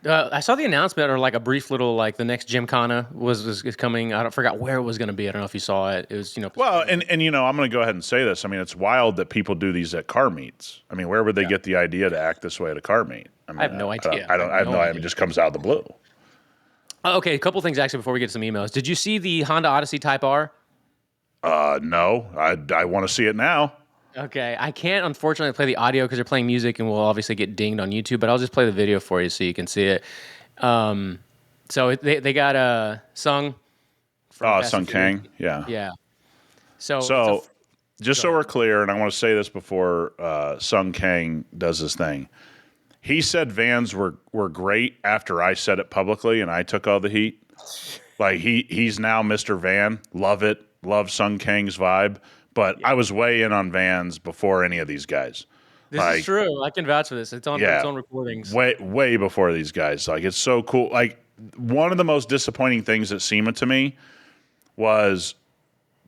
I saw the announcement or like a brief little like the next Gymkhana is coming. I forgot where it was going to be. I don't know if you saw it. It was Well, and I'm going to go ahead and say this. I mean, it's wild that people do these at car meets. I mean, where would they get the idea to act this way at a car meet? I mean, I have no idea. I have no idea. It just comes out of the blue. Okay, a couple things actually before we get to some emails. Did you see the Honda Odyssey Type R? No, I want to see it now. Okay, I can't unfortunately play the audio because they're playing music and we'll obviously get dinged on YouTube, but I'll just play the video for you so you can see it. So they got Sung. Sung Kang, yeah. Yeah. So just so we're clear, and I want to say this before Sung Kang does his thing. He said vans were great after I said it publicly and I took all the heat. Like he's now Mr. Van. Love it. Love Sung Kang's vibe. But I was way in on vans before any of these guys. This is true. I can vouch for this. It's on recordings. Way before these guys. Like, it's so cool. Like, one of the most disappointing things at SEMA to me was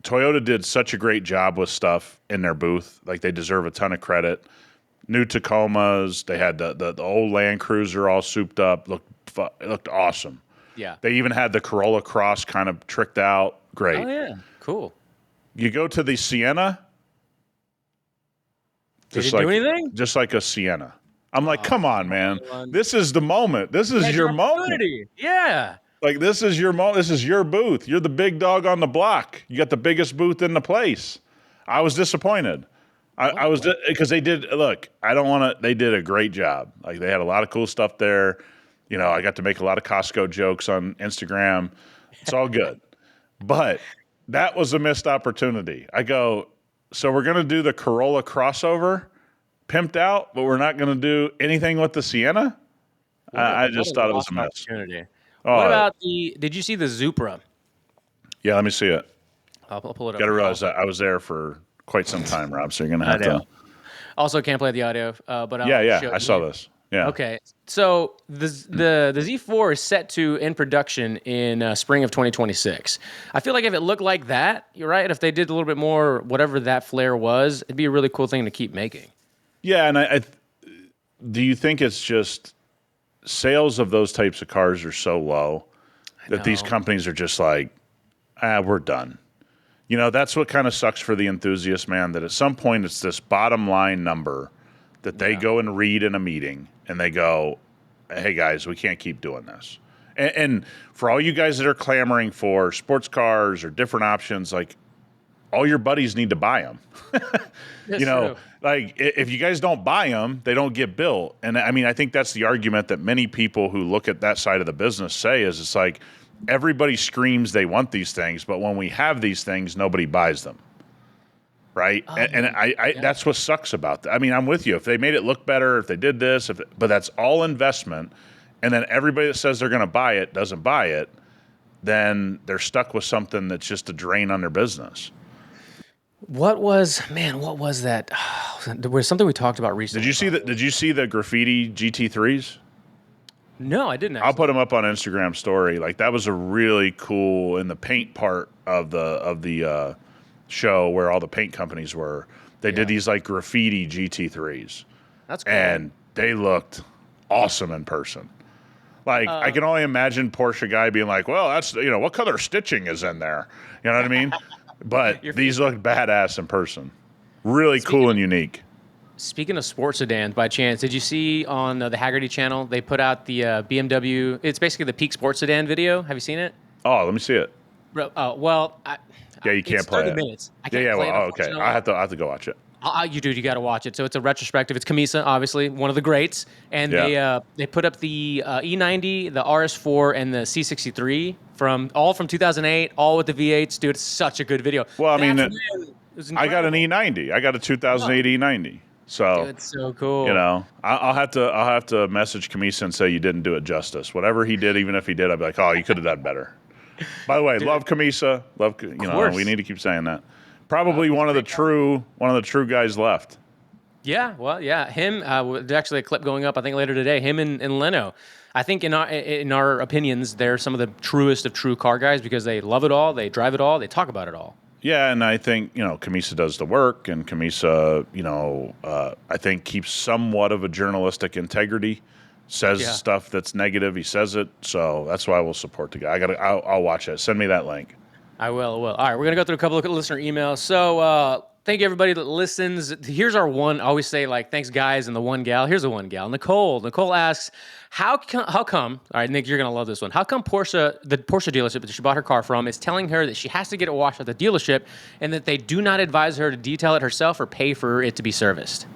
Toyota did such a great job with stuff in their booth. Like, they deserve a ton of credit. New Tacomas. They had the old Land Cruiser all souped up. It looked awesome. Yeah. They even had the Corolla Cross kind of tricked out. Great. Oh, yeah. Cool. You go to the Sienna. Did it do anything? Just like a Sienna. I'm like, come on, man. This is the moment. This is your moment. Yeah. Like, this is your moment. This is your booth. You're the big dog on the block. You got the biggest booth in the place. I was disappointed. I was because they did. Look, I don't want to. They did a great job. Like, they had a lot of cool stuff there. I got to make a lot of Costco jokes on Instagram. It's all good. But that was a missed opportunity. I go, so we're going to do the Corolla crossover pimped out, but we're not going to do anything with the Sienna? I just thought it was a miss. What about did you see the Supra? Yeah, let me see it. I'll pull it up. Got to realize that I was there for quite some time, Rob, so you're going to have to. Also can't play the audio, but I saw this. Yeah. Okay. So the Z4 is set to in production in spring of 2026. I feel like if it looked like that, you're right. If they did a little bit more, whatever that flare was, it'd be a really cool thing to keep making. Yeah, and do you think it's just sales of those types of cars are so low that these companies are just like, we're done. That's what kind of sucks for the enthusiast, man, that at some point it's this bottom line number that they go and read in a meeting and they go, hey, guys, we can't keep doing this. And for all you guys that are clamoring for sports cars or different options, like, all your buddies need to buy them. That's true. Like if you guys don't buy them, they don't get built. And I mean, I think that's the argument that many people who look at that side of the business say is it's like everybody screams they want these things, but when we have these things, nobody buys them. Right. And that's what sucks about that. I mean, I'm with you. If they made it look better, if they did this, but that's all investment. And then everybody that says they're going to buy it doesn't buy it, then they're stuck with something that's just a drain on their business. What was that? There was something we talked about recently. Did you see the graffiti GT3s? No, I didn't. Actually. I'll put them up on Instagram story. Like that was a really cool in the paint part of the show where all the paint companies were. They did these like graffiti GT3s. That's cool. And they looked awesome in person. Like I can only imagine Porsche guy being like, "Well, that's what color stitching is in there." You know what I mean? But these look badass in person. Really cool and unique. Speaking of sports sedans, by chance, did you see on the Haggerty channel, they put out the BMW, it's basically the peak sports sedan video. Have you seen it? Oh, let me see it. Well, you can't play 30 it. minutes. I can't play it. Okay. I have to go watch it. You got to watch it. So it's a retrospective. It's Camisa, obviously, one of the greats. And they put up the E90, the RS4, and the C63 from 2008, all with the V8s. Dude, it's such a good video. Well, I mean, I got an E90. I got a 2008 E90. So dude, it's so cool. I'll have to message Camisa and say you didn't do it justice. Whatever he did, even if he did, I'd be like, oh, you could have done better. By the way, love Camisa. We need to keep saying that. Probably one of the true guys left. Yeah, well, yeah, him. There's actually a clip going up, I think, later today. Him and Leno. I think in our opinions, they're some of the truest of true car guys because they love it all, they drive it all, they talk about it all. Yeah, and I think Camisa does the work, and Camisa, I think keeps somewhat of a journalistic integrity. Says stuff that's negative, he says it, so that's why we'll support the guy. I'll watch it. Send me that link. I will. All right, we're going to go through a couple of listener emails. So thank you, everybody that listens. Here's our one. I always say, thanks, guys, and the one gal. Here's the one gal, Nicole. Nicole asks, how come, all right, Nick, you're going to love this one. How come the Porsche dealership that she bought her car from is telling her that she has to get it washed at the dealership and that they do not advise her to detail it herself or pay for it to be serviced?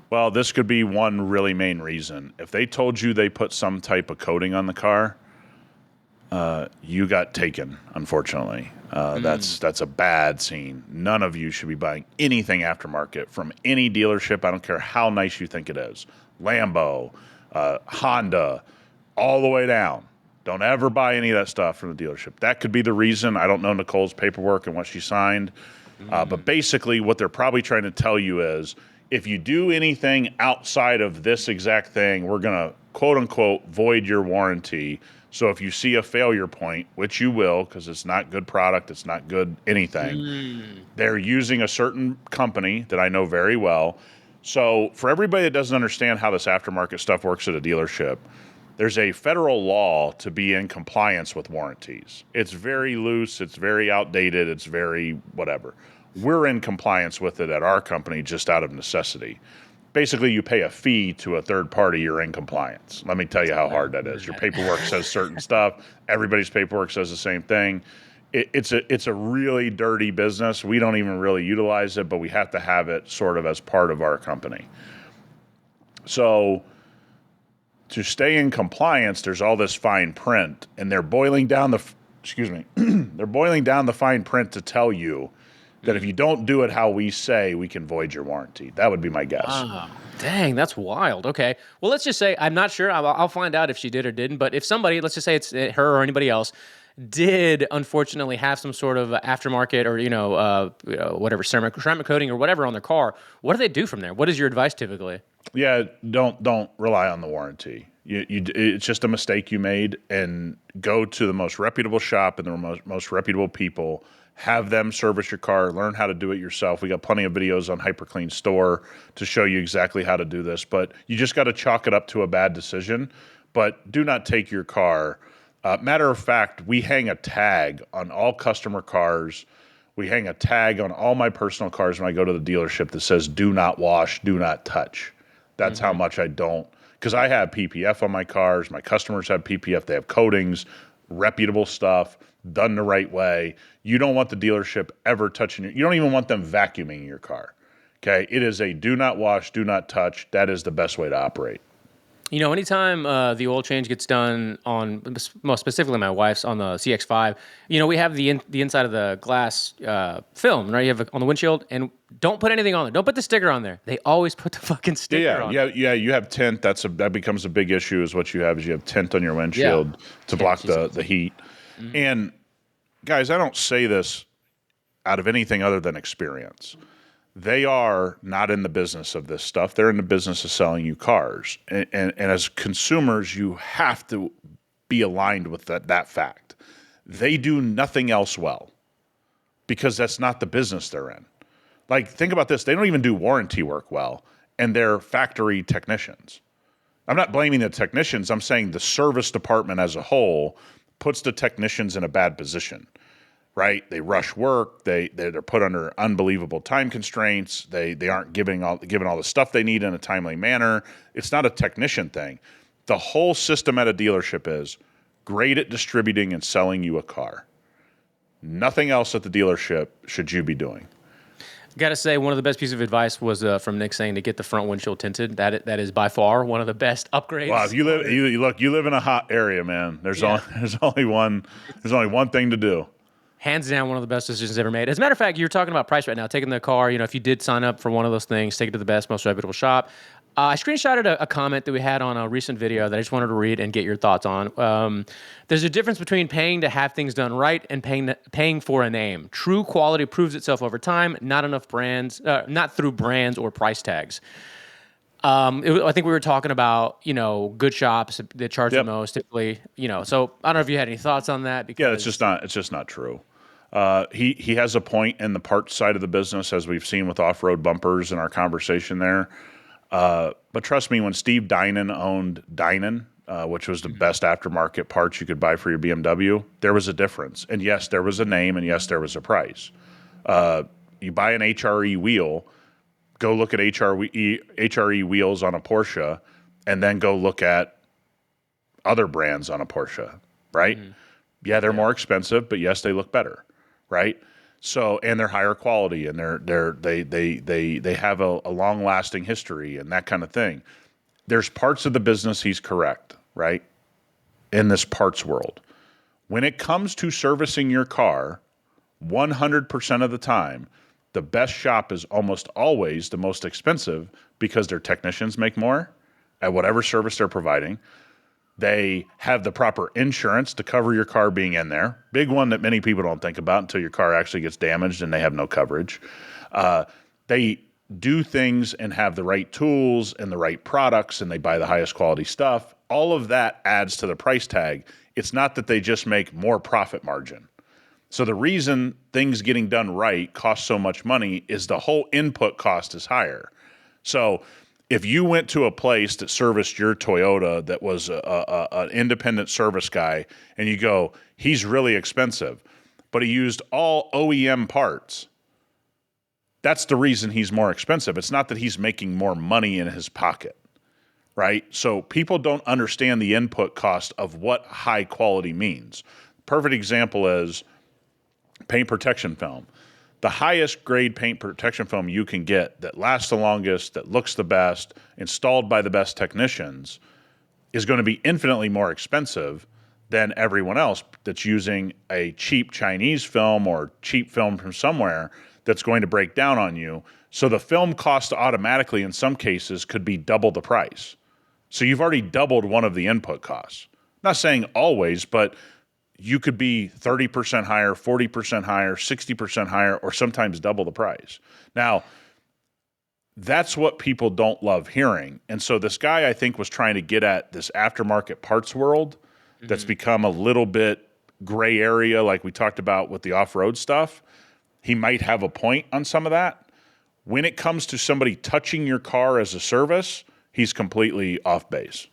Well, this could be one really main reason. If they told you they put some type of coating on the car, you got taken, unfortunately. That's a bad scene. None of you should be buying anything aftermarket from any dealership. I don't care how nice you think it is. Lambo, Honda, all the way down. Don't ever buy any of that stuff from the dealership. That could be the reason. I don't know Nicole's paperwork and what she signed. But basically what they're probably trying to tell you is if you do anything outside of this exact thing, we're going to, quote unquote, void your warranty. So if you see a failure point, which you will, because it's not good product, it's not good anything, they're using a certain company that I know very well. So for everybody that doesn't understand how this aftermarket stuff works at a dealership, there's a federal law to be in compliance with warranties. It's very loose, it's very outdated, it's very whatever. We're in compliance with it at our company just out of necessity. Basically, you pay a fee to a third party, you're in compliance. Let me tell you how hard that is. Your paperwork says certain stuff. Everybody's paperwork says the same thing. It's a really dirty business. We don't even really utilize it, but we have to have it sort of as part of our company. So to stay in compliance, there's all this fine print, and they're boiling down the fine print to tell you that if you don't do it how we say, we can void your warranty. That would be my guess. Oh, dang, that's wild. Okay. Well, let's just say, I'm not sure. I'll find out if she did or didn't. But if somebody, let's just say it's her or anybody else, did unfortunately have some sort of aftermarket or, whatever, ceramic coating or whatever on their car, what do they do from there? What is your advice typically? Yeah, don't rely on the warranty. It's just a mistake you made, and go to the most reputable shop and the most reputable people. Have them service your car, learn how to do it yourself. We got plenty of videos on HyperClean Store to show you exactly how to do this, but you just got to chalk it up to a bad decision, but do not take your car. Matter of fact, we hang a tag on all customer cars. We hang a tag on all my personal cars when I go to the dealership that says, do not wash, do not touch. That's how much I don't, because I have PPF on my cars. My customers have PPF. They have coatings, reputable stuff. done the right way. You don't want the dealership ever touching you don't even want them vacuuming your car. Okay, it is a do not wash, do not touch. That is the best way to operate. Anytime the oil change gets done on, most specifically my wife's on the CX-5, we have the inside of the glass film, right? You have on the windshield, and don't put anything on there. Don't put the sticker on there. They always put the fucking sticker on. Yeah. You have tint. That becomes a big issue. Is what you have is you have tint on your windshield to block the heat. Mm-hmm. And guys, I don't say this out of anything other than experience. They are not in the business of this stuff. They're in the business of selling you cars. And as consumers, you have to be aligned with that fact. They do nothing else well because that's not the business they're in. Like, think about this. They don't even do warranty work well, and they're factory technicians. I'm not blaming the technicians. I'm saying the service department as a whole puts the technicians in a bad position. Right? They rush work. They're put under unbelievable time constraints. They aren't given all the stuff they need in a timely manner. It's not a technician thing. The whole system at a dealership is great at distributing and selling you a car. Nothing else at the dealership should you be doing. Got to say, one of the best pieces of advice was from Nick saying to get the front windshield tinted. That is by far one of the best upgrades. Well, if you live in a hot area, man. There's only one thing to do. Hands down, one of the best decisions ever made. As a matter of fact, you're talking about price right now. Taking the car, if you did sign up for one of those things, take it to the best, most reputable shop. I screenshotted a comment that we had on a recent video that I just wanted to read and get your thoughts on. There's a difference between paying to have things done right and paying for a name. True quality proves itself over time, not through brands or price tags. I think we were talking about, good shops that charge the most typically, so I don't know if you had any thoughts on that. Because it's just not true. He has a point in the parts side of the business, as we've seen with off-road bumpers in our conversation there. But trust me, when Steve Dinan owned Dinan, which was the best aftermarket parts you could buy for your BMW, there was a difference. And yes, there was a name, and yes, there was a price. You buy an HRE wheel, go look at HRE wheels on a Porsche, and then go look at other brands on a Porsche, right? Mm-hmm. Yeah, they're more expensive, but yes, they look better. Right? So, and they're higher quality, and they have a long lasting history and that kind of thing. There's parts of the business he's correct, right? In this parts world. When it comes to servicing your car, 100% of the time, the best shop is almost always the most expensive because their technicians make more at whatever service they're providing. They have the proper insurance to cover your car being in there. Big one that many people don't think about until your car actually gets damaged and they have no coverage. They do things and have the right tools and the right products, and they buy the highest quality stuff. All of that adds to the price tag. It's not that they just make more profit margin. So the reason things getting done right cost so much money is the whole input cost is higher. So if you went to a place that serviced your Toyota that was an independent service guy, and you go, he's really expensive, but he used all OEM parts, that's the reason he's more expensive. It's not that he's making more money in his pocket, right? So people don't understand the input cost of what high quality means. Perfect example is paint protection film. The highest grade paint protection film you can get that lasts the longest, that looks the best, installed by the best technicians, is going to be infinitely more expensive than everyone else that's using a cheap Chinese film or cheap film from somewhere that's going to break down on you. So the film cost automatically in some cases could be double the price. So you've already doubled one of the input costs. Not saying always, but you could be 30% higher, 40% higher, 60% higher, or sometimes double the price. Now, that's what people don't love hearing. And so this guy, I think, was trying to get at this aftermarket parts world that's become a little bit gray area, like we talked about with the off-road stuff. He might have a point on some of that. When it comes to somebody touching your car as a service, he's completely off base.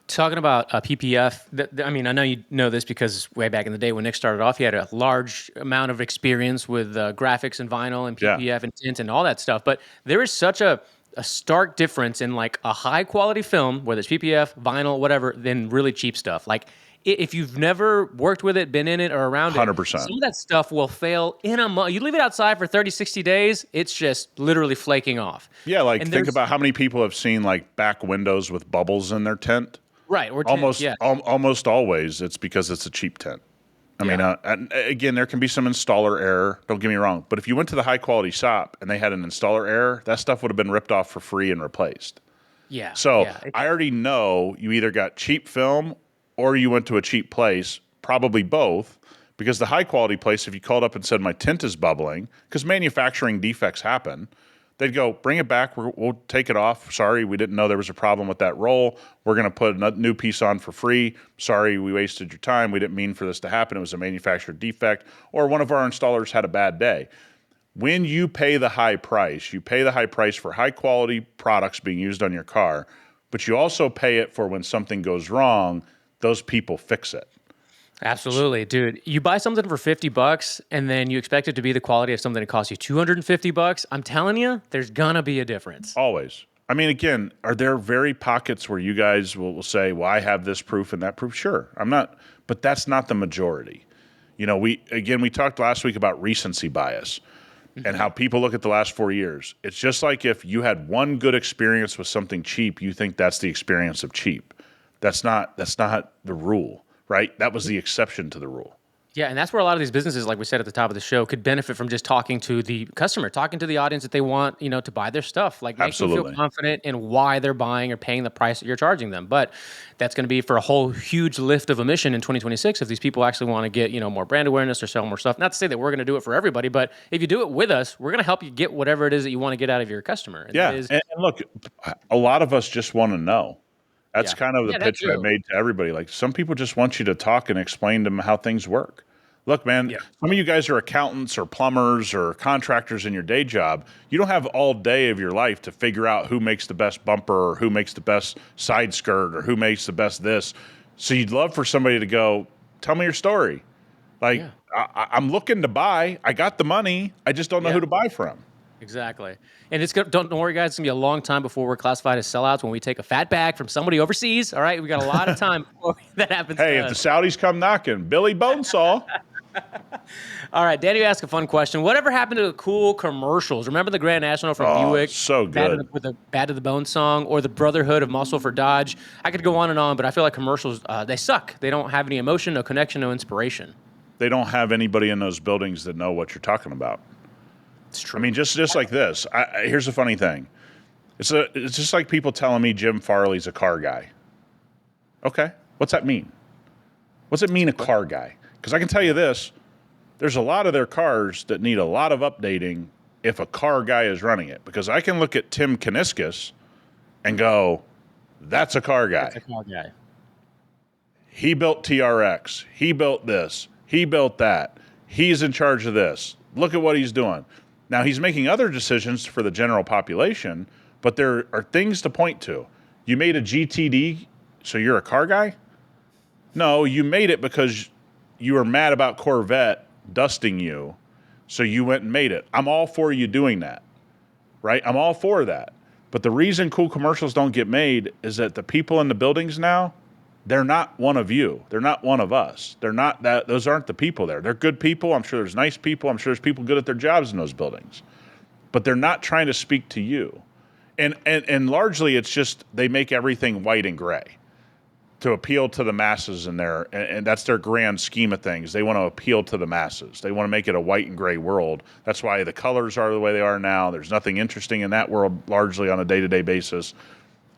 Talking about PPF, I mean, I know you know this because way back in the day when Nick started off, he had a large amount of experience with graphics and vinyl and PPF and tint and all that stuff. But there is such a stark difference in like a high quality film, whether it's PPF, vinyl, whatever, than really cheap stuff. Like if you've never worked with it, been in it, or around it, 100%. some of that stuff will fail in a month. You leave it outside for 30, 60 days, it's just literally flaking off. Yeah, like And think about how many people have seen like back windows with bubbles in their tent. right, or tints, yeah. Almost always, it's because it's a cheap tent. I mean, and again, there can be some installer error. Don't get me wrong, but if you went to the high quality shop and they had an installer error, that stuff would have been ripped off for free and replaced. Yeah. So yeah. I already know you either got cheap film or you went to a cheap place, probably both, because the high quality place, if you called up and said my tint is bubbling, because manufacturing defects happen, they'd go, bring it back. We'll take it off. Sorry, we didn't know there was a problem with that roll. We're going to put a new piece on for free. Sorry, we wasted your time. We didn't mean for this to happen. It was a manufacturer defect, or one of our installers had a bad day. When you pay the high price, you pay the high price for high quality products being used on your car, but you also pay it for when something goes wrong, those people fix it. Absolutely, dude. You buy something for $50 and then you expect it to be the quality of something that costs you $250. I'm telling you, there's gonna be a difference. Always. I mean, again, are there very pockets where you guys will say, well, I have this proof and that proof? Sure. I'm not, but that's not the majority. You know, we talked last week about recency bias and how people look at the last 4 years. It's just like if you had one good experience with something cheap, you think that's the experience of cheap. That's not the rule, right? That was the exception to the rule. Yeah, and that's where a lot of these businesses, like we said at the top of the show, could benefit from just talking to the customer, talking to the audience that they want, to buy their stuff. Like make them feel confident in why they're buying or paying the price that you're charging them. But that's going to be for a whole huge lift of emission in 2026 if these people actually want to get, more brand awareness or sell more stuff. Not to say that we're going to do it for everybody, but if you do it with us, we're going to help you get whatever it is that you want to get out of your customer. And and look, a lot of us just want to know. That's kind of the pitch I made to everybody. Like some people just want you to talk and explain to them how things work. Look, man, some of you guys are accountants or plumbers or contractors in your day job. You don't have all day of your life to figure out who makes the best bumper or who makes the best side skirt or who makes the best this. So you'd love for somebody to go, tell me your story. Like, I'm looking to buy. I got the money. I just don't know who to buy from. Exactly. And don't worry, guys. It's going to be a long time before we're classified as sellouts when we take a fat bag from somebody overseas. All right. We got a lot of time before that happens. Hey, if the Saudis come knocking, Billy Bonesaw. All right, Danny asked a fun question. Whatever happened to the cool commercials? Remember the Grand National from Buick? So good. With the Bad to the Bone song, or the Brotherhood of Muscle for Dodge? I could go on, but I feel like commercials, they suck. They don't have any emotion, no connection, no inspiration. They don't have anybody in those buildings that know what you're talking about. It's true. I mean, just like this. Here's the funny thing. It's just like people telling me Jim Farley's a car guy. Okay, what's that mean? What's it mean, a car guy? Because I can tell you this, there's a lot of their cars that need a lot of updating if a car guy is running it. Because I can look at Tim Kuniskis and go, that's a car guy. That's a car guy. He built TRX. He built this. He built that. He's in charge of this. Look at what he's doing. Now, he's making other decisions for the general population, but there are things to point to. You made a GTD, so you're a car guy? No, you made it because you were mad about Corvette dusting you, so you went and made it. I'm all for you doing that, right? I'm all for that. But the reason cool commercials don't get made is that the people in the buildings now, they're not one of you. They're not one of us. They're not that. Those aren't the people there. They're good people. I'm sure there's nice people. I'm sure there's people good at their jobs in those buildings. But they're not trying to speak to you. And largely it's just they make everything white and gray to appeal to the masses in there, and that's their grand scheme of things. They want to appeal to the masses. They want to make it a white and gray world. That's why the colors are the way they are now. There's nothing interesting in that world largely on a day-to-day basis.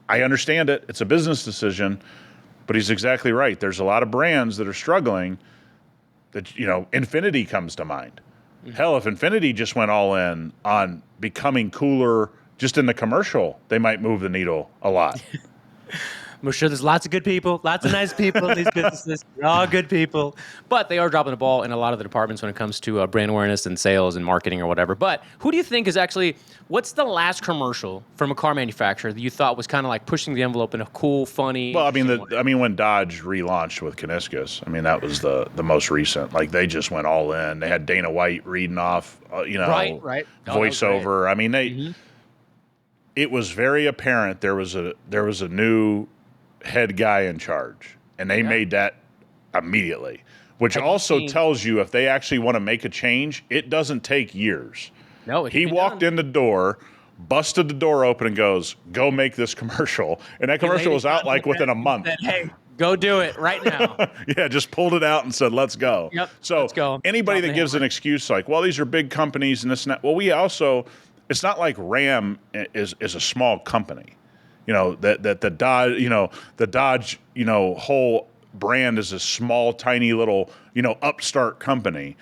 I understand it. It's a business decision, but he's exactly right. There's a lot of brands that are struggling that, Infiniti comes to mind. Hell, if Infiniti just went all in on becoming cooler just in the commercial, they might move the needle a lot. I'm sure there's lots of good people, lots of nice people in these businesses. They're all good people. But they are dropping the ball in a lot of the departments when it comes to brand awareness and sales and marketing or whatever. But who do you think is what's the last commercial from a car manufacturer that you thought was kind of like pushing the envelope in a cool, funny... Well, when Dodge relaunched with Kuniskis, that was the most recent. Like, they just went all in. They had Dana White reading off, right. voiceover. It was very apparent there was a new head guy in charge, and they made that immediately, which Have you also seen? tells you if they actually want to make a change, it doesn't take years. No, it can He be walked done. in the door, busted the door open, and goes, "Go make this commercial." And that He laid commercial it was down out on the like within desk a and month. said, "Hey, go do it right now." Yeah, just pulled it out and said, "Let's go." Yep, So let's go. anybody Dropping that the gives an hammer. excuse like, "Well, these are big companies and this and that," well, we also, it's not like Ram is a small company. That the Dodge, the Dodge, whole brand is a small, tiny little, upstart company.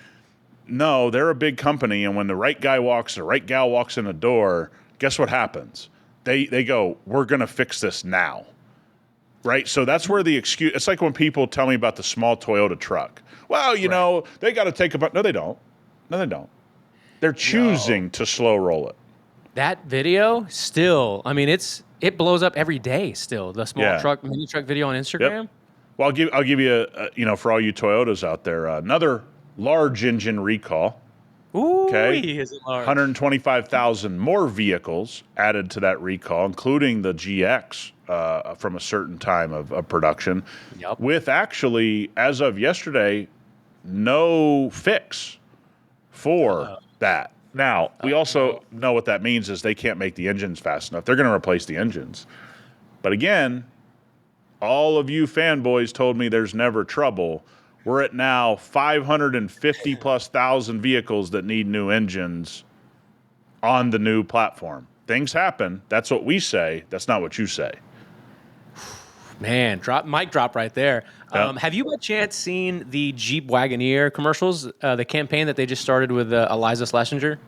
No, they're a big company, and when the right guy the right gal walks in the door, guess what happens? They go, "We're gonna fix this now." Right? So that's where the excuse, it's like when people tell me about the small Toyota truck. Well, Right. they got to take about, no, they don't. No, they don't. They're Yo, choosing to slow roll it. that video still, I mean, it blows up every day still. The small Yeah. truck, mini truck video on Yep. Instagram. Well, I'll give you, for all you Toyotas out there, another large engine recall. Ooh, Okay. he is large. 125,000 more vehicles added to that recall, including the GX from a certain time of production, Yep. with actually, as of yesterday, no fix for that. Now, we No. also know what that means is they can't make the engines fast enough. They're going to replace the engines. But again, all of you fanboys told me there's never trouble. We're at now 550 plus thousand vehicles that need new engines on the new platform. Things happen. That's what we say. That's not what you say. Man, mic drop right there. Yep. Have you by chance seen the Jeep Wagoneer commercials, the campaign that they just started with Eliza Schlesinger,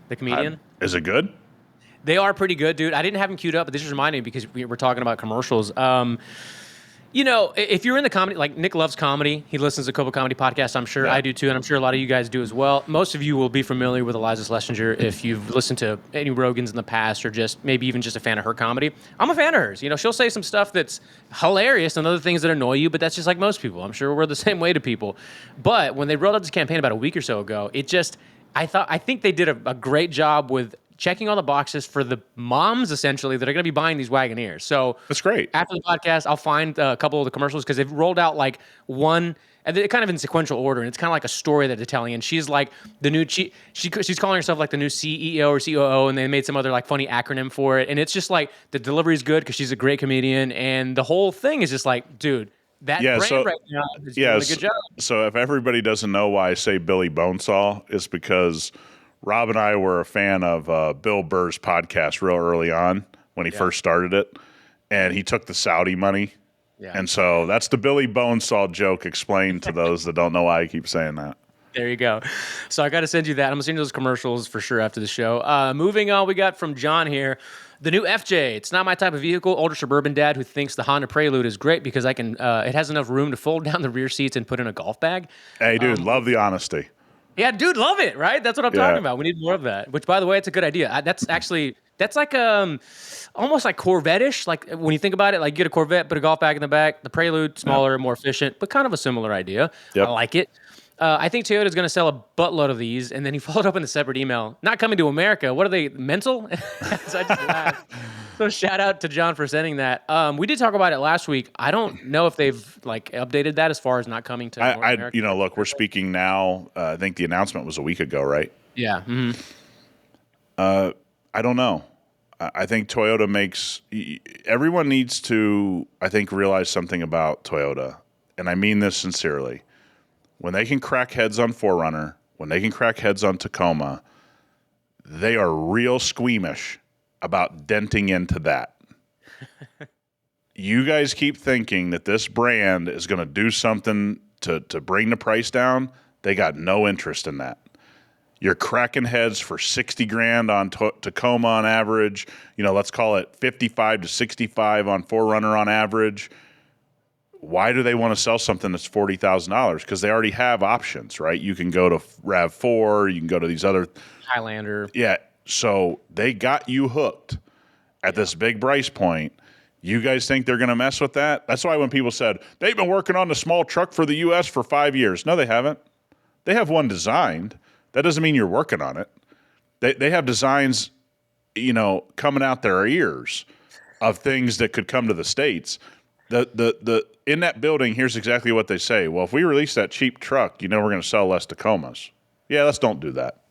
the comedian? Is it good? They are pretty good, dude. I didn't have them queued up, but this just reminded me because we were talking about commercials. If you're in the comedy, like Nick loves comedy, he listens to Copa Comedy Podcast. I'm sure Yeah. I do too, and I'm sure a lot of you guys do as well. Most of you will be familiar with Eliza Schlesinger if you've listened to any Rogans in the past, or just maybe even just a fan of her comedy. I'm a fan of hers. She'll say some stuff that's hilarious and other things that annoy you, but that's just like most people. I'm sure we're the same way to people. But when they rolled out this campaign about a week or so ago, I think they did a great job with checking all the boxes for the moms, essentially, that are going to be buying these Wagoneers. So That's great. after the podcast, I'll find a couple of the commercials because they've rolled out like one, and they're kind of in sequential order, and it's kind of like a story that they're telling. And she's like the new she's calling herself like the new CEO or COO, and they made some other like funny acronym for it. And it's just like the delivery's good because she's a great comedian, and the whole thing is just like, dude, that brand right now is doing a good job. So if everybody doesn't know why I say Billy Bonesaw, it's because Rob and I were a fan of Bill Burr's podcast real early on when he first started it, and he took the Saudi money. Yeah. And so that's the Billy Bonesaw joke explained to those that don't know why I keep saying that. There you go. So I got to send you that. I'm going to send you those commercials for sure after the show. Moving on, we got from John here. The new FJ. It's not my type of vehicle. Older suburban dad who thinks the Honda Prelude is great because it has enough room to fold down the rear seats and put in a golf bag. Hey, dude, love the honesty. Yeah, dude, love it, right? That's what I'm talking about. We need more of that. Which, by the way, it's a good idea. That's like almost like Corvette-ish. Like when you think about it, like you get a Corvette, put a golf bag in the back. The Prelude, smaller, more efficient, but kind of a similar idea. Yep. I like it. I think Toyota is going to sell a buttload of these, and then he followed up in a separate email. Not coming to America. What are they, mental? So I just laughed. So shout out to John for sending that. We did talk about it last week. I don't know if they've like updated that as far as not coming to North America. Look, we're speaking now. I think the announcement was a week ago, right? Yeah. Mm-hmm. I don't know. I think Toyota everyone needs to, I think, realize something about Toyota. And I mean this sincerely. When they can crack heads on 4Runner, when they can crack heads on Tacoma, they are real squeamish about denting into that. You guys keep thinking that this brand is going to do something to bring the price down. They got no interest in that. You're cracking heads for 60 grand on Tacoma on average. Let's call it 55 to 65 on 4Runner on average. Why do they want to sell something that's $40,000? Because they already have options, right? You can go to RAV4. You can go to these other Highlander. Yeah. So they got you hooked at this big price point. You guys think they're going to mess with that? That's why when people said they've been working on the small truck for the U.S. for 5 years. No, they haven't. They have one designed. That doesn't mean you're working on it. They have designs, coming out their ears of things that could come to the States. The in that building, here's exactly what they say. Well, if we release that cheap truck, we're going to sell less Tacomas. Yeah, let's don't do that.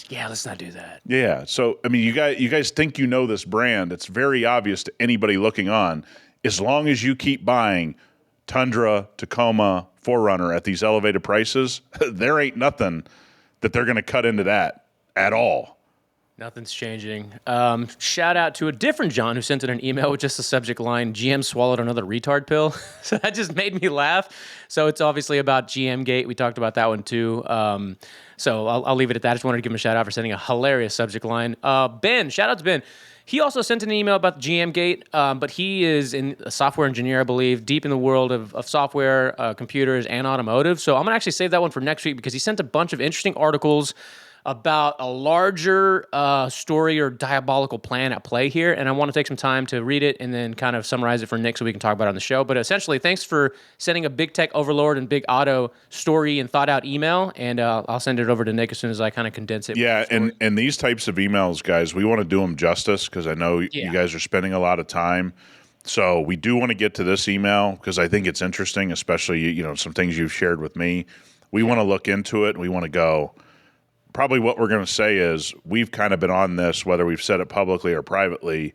Yeah, let's not do that. Yeah. So, I mean, you guys think you know this brand. It's very obvious to anybody looking on. As long as you keep buying Tundra, Tacoma, 4Runner at these elevated prices, there ain't nothing that they're going to cut into that at all. Nothing's changing. Shout out to a different John who sent in an email with just the subject line, GM swallowed another retard pill. So that just made me laugh. So it's obviously about GM Gate. We talked about that one too. So I'll leave it at that. I just wanted to give him a shout out for sending a hilarious subject line. Ben, shout out to Ben. He also sent an email about the GM Gate, but he is a software engineer, I believe, deep in the world of software, computers, and automotive. So I'm going to actually save that one for next week because he sent a bunch of interesting articles about a larger story or diabolical plan at play here, and I want to take some time to read it and then kind of summarize it for Nick so we can talk about it on the show. But essentially, thanks for sending a big tech overlord and big auto story and thought out email, and I'll send it over to Nick as soon as I kind of condense it. Yeah, and these types of emails, guys, we want to do them justice because I know you guys are spending a lot of time. So we do want to get to this email because I think it's interesting, especially some things you've shared with me. We want to look into it, and we want to go. Probably what we're going to say is we've kind of been on this, whether we've said it publicly or privately.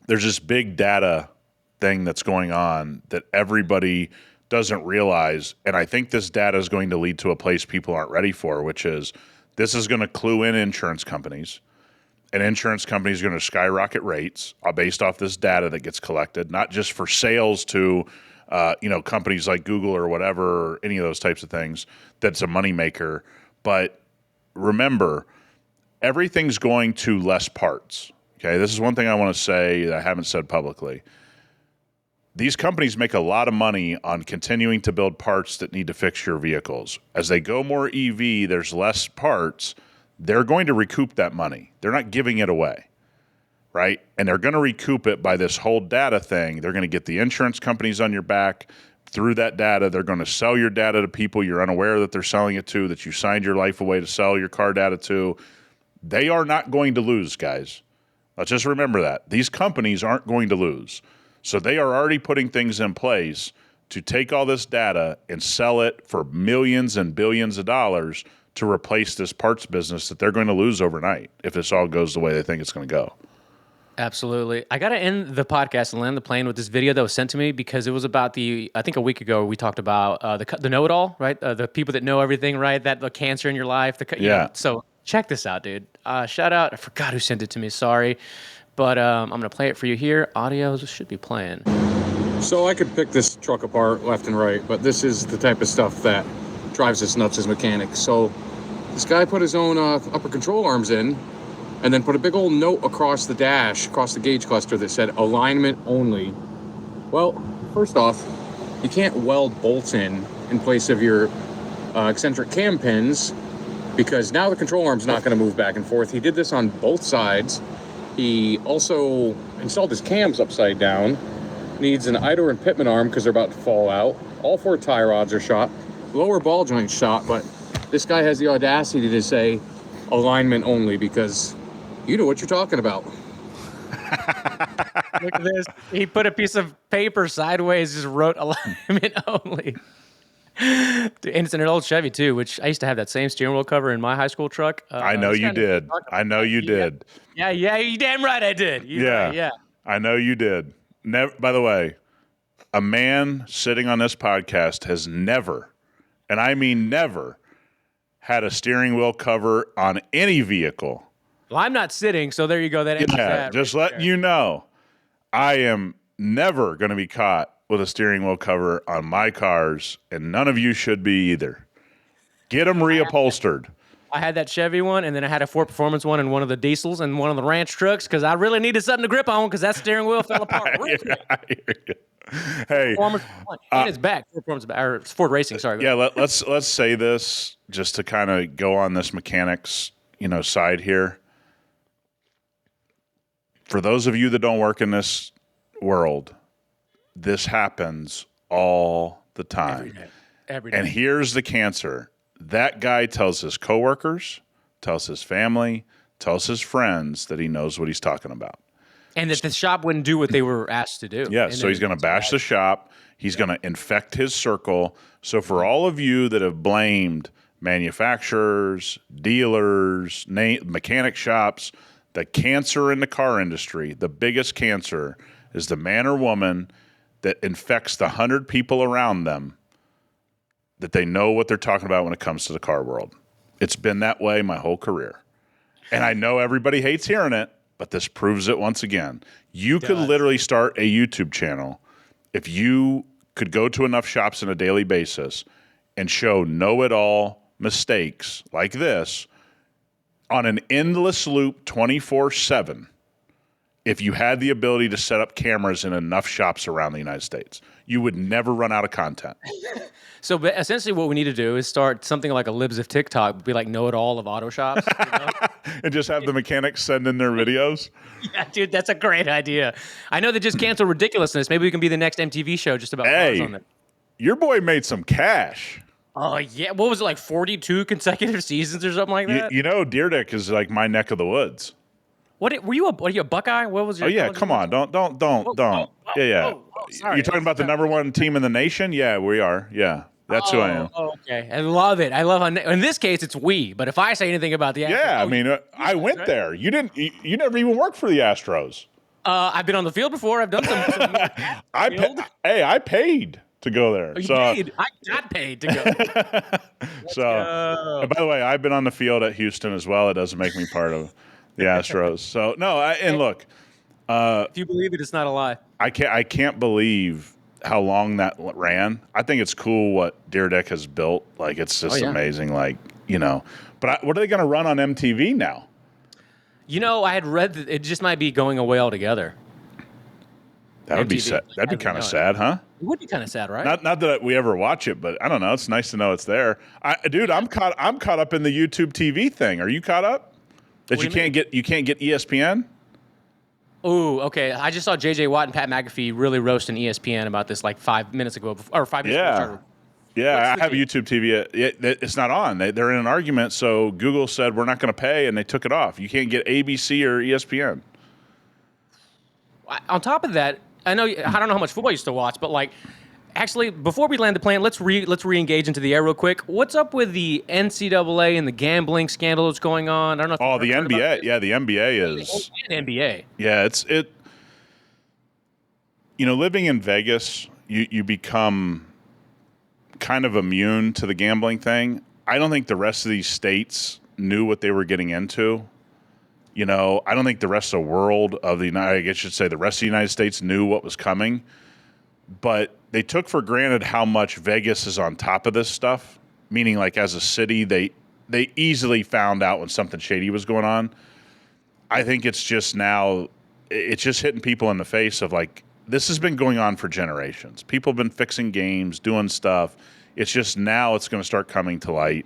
There's this big data thing that's going on that everybody doesn't realize. And I think this data is going to lead to a place people aren't ready for, which is this is going to clue in insurance companies. And insurance companies are going to skyrocket rates based off this data that gets collected, not just for sales to companies like Google or whatever, or any of those types of things that's a moneymaker. But remember, everything's going to less parts. Okay, this is one thing I want to say that I haven't said publicly. These companies make a lot of money on continuing to build parts that need to fix your vehicles. As they go more EV, there's less parts. They're going to recoup that money. They're not giving it away, right? And they're going to recoup it by this whole data thing. They're going to get the insurance companies on your back. Through that data, they're going to sell your data to people you're unaware that they're selling it to, that you signed your life away to sell your car data to. They are not going to lose, guys. Let's just remember that. These companies aren't going to lose. So they are already putting things in place to take all this data and sell it for millions and billions of dollars to replace this parts business that they're going to lose overnight if this all goes the way they think it's going to go. Absolutely. I got to end the podcast and land the plane with this video that was sent to me because it was about I think a week ago, we talked about the know-it-all, right? The people that know everything, right? The cancer in your life. So check this out, dude. Shout out. I forgot who sent it to me. Sorry. But I'm going to play it for you here. Audio should be playing. So I could pick this truck apart left and right, but this is the type of stuff that drives us nuts as mechanics. So this guy put his own upper control arms in, and then put a big old note across the dash, across the gauge cluster that said alignment only. Well, first off, you can't weld bolts in place of your eccentric cam pins because now the control arm's not going to move back and forth. He did this on both sides. He also installed his cams upside down. Needs an idler and pitman arm because they're about to fall out. All 4 tie rods are shot. Lower ball joint shot, but this guy has the audacity to say alignment only because you know what you're talking about. Look at this. He put a piece of paper sideways, just wrote alignment only. And it's an old Chevy too, which I used to have that same steering wheel cover in my high school truck. I know you did. I know you did. Yeah, you damn right I did. Yeah. I know you did. By the way, a man sitting on this podcast has never, and I mean never, had a steering wheel cover on any vehicle. Well, I'm not sitting, so there you go. That answers that. Just letting you know, I am never going to be caught with a steering wheel cover on my cars, and none of you should be either. Get them reupholstered. I had that Chevy one, and then I had a Ford Performance one and one of the diesels and one of the ranch trucks because I really needed something to grip on because that steering wheel fell apart. Hey, and it's back. Ford Racing. Sorry. Yeah, let's say this just to kind of go on this mechanics, side here. For those of you that don't work in this world, this happens all the time. Every day. And here's the cancer. That guy tells his coworkers, tells his family, tells his friends that he knows what he's talking about. And that the shop wouldn't do what they were asked to do. Yeah, And so he's going to bash the shop. He's going to infect his circle. So for all of you that have blamed manufacturers, dealers, mechanic shops, the cancer in the car industry, the biggest cancer is the man or woman that infects the 100 people around them that they know what they're talking about when it comes to the car world. It's been that way my whole career. And I know everybody hates hearing it, but this proves it once again. You could literally start a YouTube channel if you could go to enough shops on a daily basis and show know-it-all mistakes like this on an endless loop 24/7 if you had the ability to set up cameras in enough shops around the United States. You would never run out of content. So essentially what we need to do is start something like a Libs of TikTok, be like know-it-all of auto shops. You know? And just have the mechanics send in their videos. Yeah, dude, that's a great idea. I know they just canceled Ridiculousness. Maybe we can be the next MTV show just about cars on it. Your boy made some cash. Oh, yeah. What was it, like 42 consecutive seasons or something like that? You know, Deer Dick is like my neck of the woods. Were you a Buckeye? What was your? Oh yeah, come on, don't. Yeah. Sorry. You're talking about the number one team in the nation? Yeah, we are. Yeah, that's who I am. Oh, okay. I love it. I love in this case it's we. But if I say anything about the Astros, I went there. You didn't. You never even worked for the Astros. I've been on the field before. I've done some I paid to go there. Paid? I got paid to go. And by the way, I've been on the field at Houston as well. It doesn't make me part of the Astros. So no, look. If you believe it, it's not a lie. I can't believe how long that ran. I think it's cool what Deer Dick has built. Like it's just amazing. Like but what are they going to run on MTV now? I had read that it just might be going away altogether. That would be sad. That'd be kind of sad, huh? It would be kind of sad, right? Not that we ever watch it, but I don't know. It's nice to know it's there. I'm caught up in the YouTube TV thing. Are you caught up? That you can't get ESPN? Oh, okay. I just saw J.J. Watt and Pat McAfee really roasting ESPN about this like 5 minutes ago, or 5 minutes ago. Yeah, I have YouTube TV. It's not on. They're in an argument, so Google said we're not going to pay, and they took it off. You can't get ABC or ESPN. On top of that, I don't know how much football you still watch, but like, actually, before we land the plane, let's re-engage into the air real quick. What's up with the NCAA and the gambling scandal that's going on? I don't know. The NBA. Yeah, the NBA is. NBA. Yeah, it. Living in Vegas, you become kind of immune to the gambling thing. I don't think the rest of these states knew what they were getting into. I don't think the rest of the world of the United, I should say the rest of the United States knew what was coming. But they took for granted how much Vegas is on top of this stuff, meaning like as a city, they easily found out when something shady was going on. I think it's just now, it's just hitting people in the face of like, this has been going on for generations. People have been fixing games, doing stuff. It's just now it's going to start coming to light.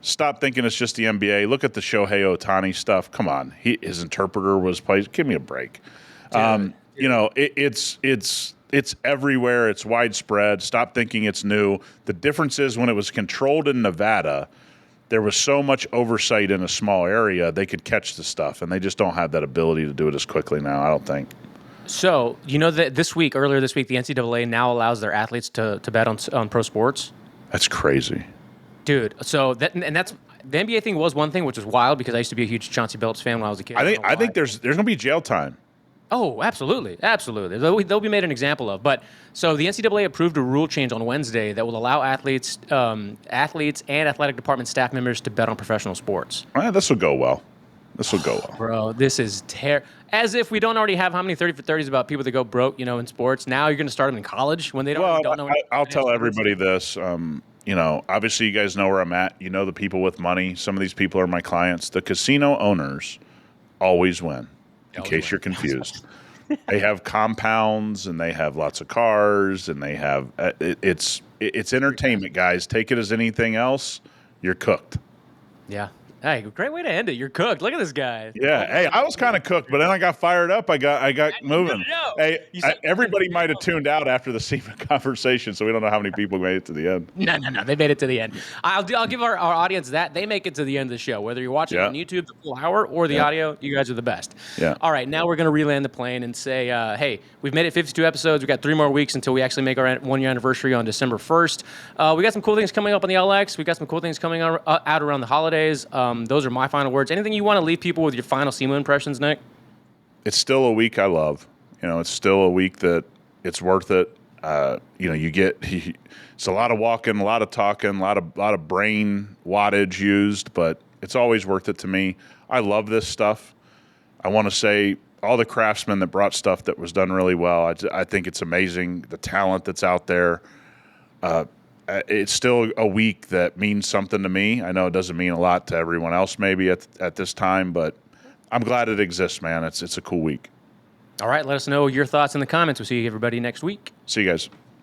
Stop thinking it's just the NBA. Look at the Shohei Ohtani stuff. Come on. His interpreter was played. Give me a break. It's everywhere. It's widespread. Stop thinking it's new. The difference is when it was controlled in Nevada, there was so much oversight in a small area, they could catch the stuff, and they just don't have that ability to do it as quickly now, I don't think. So, that earlier this week, the NCAA now allows their athletes to bet on pro sports? That's crazy. Dude, so that's the NBA thing was one thing, which was wild because I used to be a huge Chauncey Billups fan when I was a kid. I think there's going to be jail time. Oh, absolutely. They'll be made an example of. But so the NCAA approved a rule change on Wednesday that will allow athletes and athletic department staff members to bet on professional sports. This will go well. Bro, this is as if we don't already have how many 30 for 30s about people that go broke, in sports. Now you're going to start them in college when they don't know. I'll tell everybody this. Obviously you guys know where I'm at. You know the people with money. Some of these people are my clients. The casino owners always win. In case you're confused, they have compounds and they have lots of cars and they have it's entertainment, guys. Take it as anything else. You're cooked. Yeah. Hey, great way to end it. You're cooked. Look at this guy. Yeah. Hey, I was kind of cooked, but then I got fired up. I got moving. No. Hey, You said everybody might have tuned out after the SEMA conversation, so we don't know how many people made it to the end. No. They made it to the end. I'll give our audience that. They make it to the end of the show. Whether you're watching on YouTube, the full hour, or the audio, you guys are the best. Yeah. All right, now we're going to re-land the plane and say, hey, we've made it 52 episodes. We've got 3 more weeks until we actually make our 1 year anniversary on December 1st. We got some cool things coming up on the LX. We got some cool things coming out around the holidays. Those are my final words. Anything you want to leave people with your final SEMA impressions, Nick? It's still a week I love. It's still a week that it's worth it. You get it's a lot of walking, a lot of talking, a lot of brain wattage used, but it's always worth it to me. I love this stuff. I want to say all the craftsmen that brought stuff that was done really well. I think it's amazing, the talent that's out there. It's still a week that means something to me. I know it doesn't mean a lot to everyone else maybe at this time, but I'm glad it exists, man. It's a cool week. All right, let us know your thoughts in the comments. We'll see everybody next week. See you guys.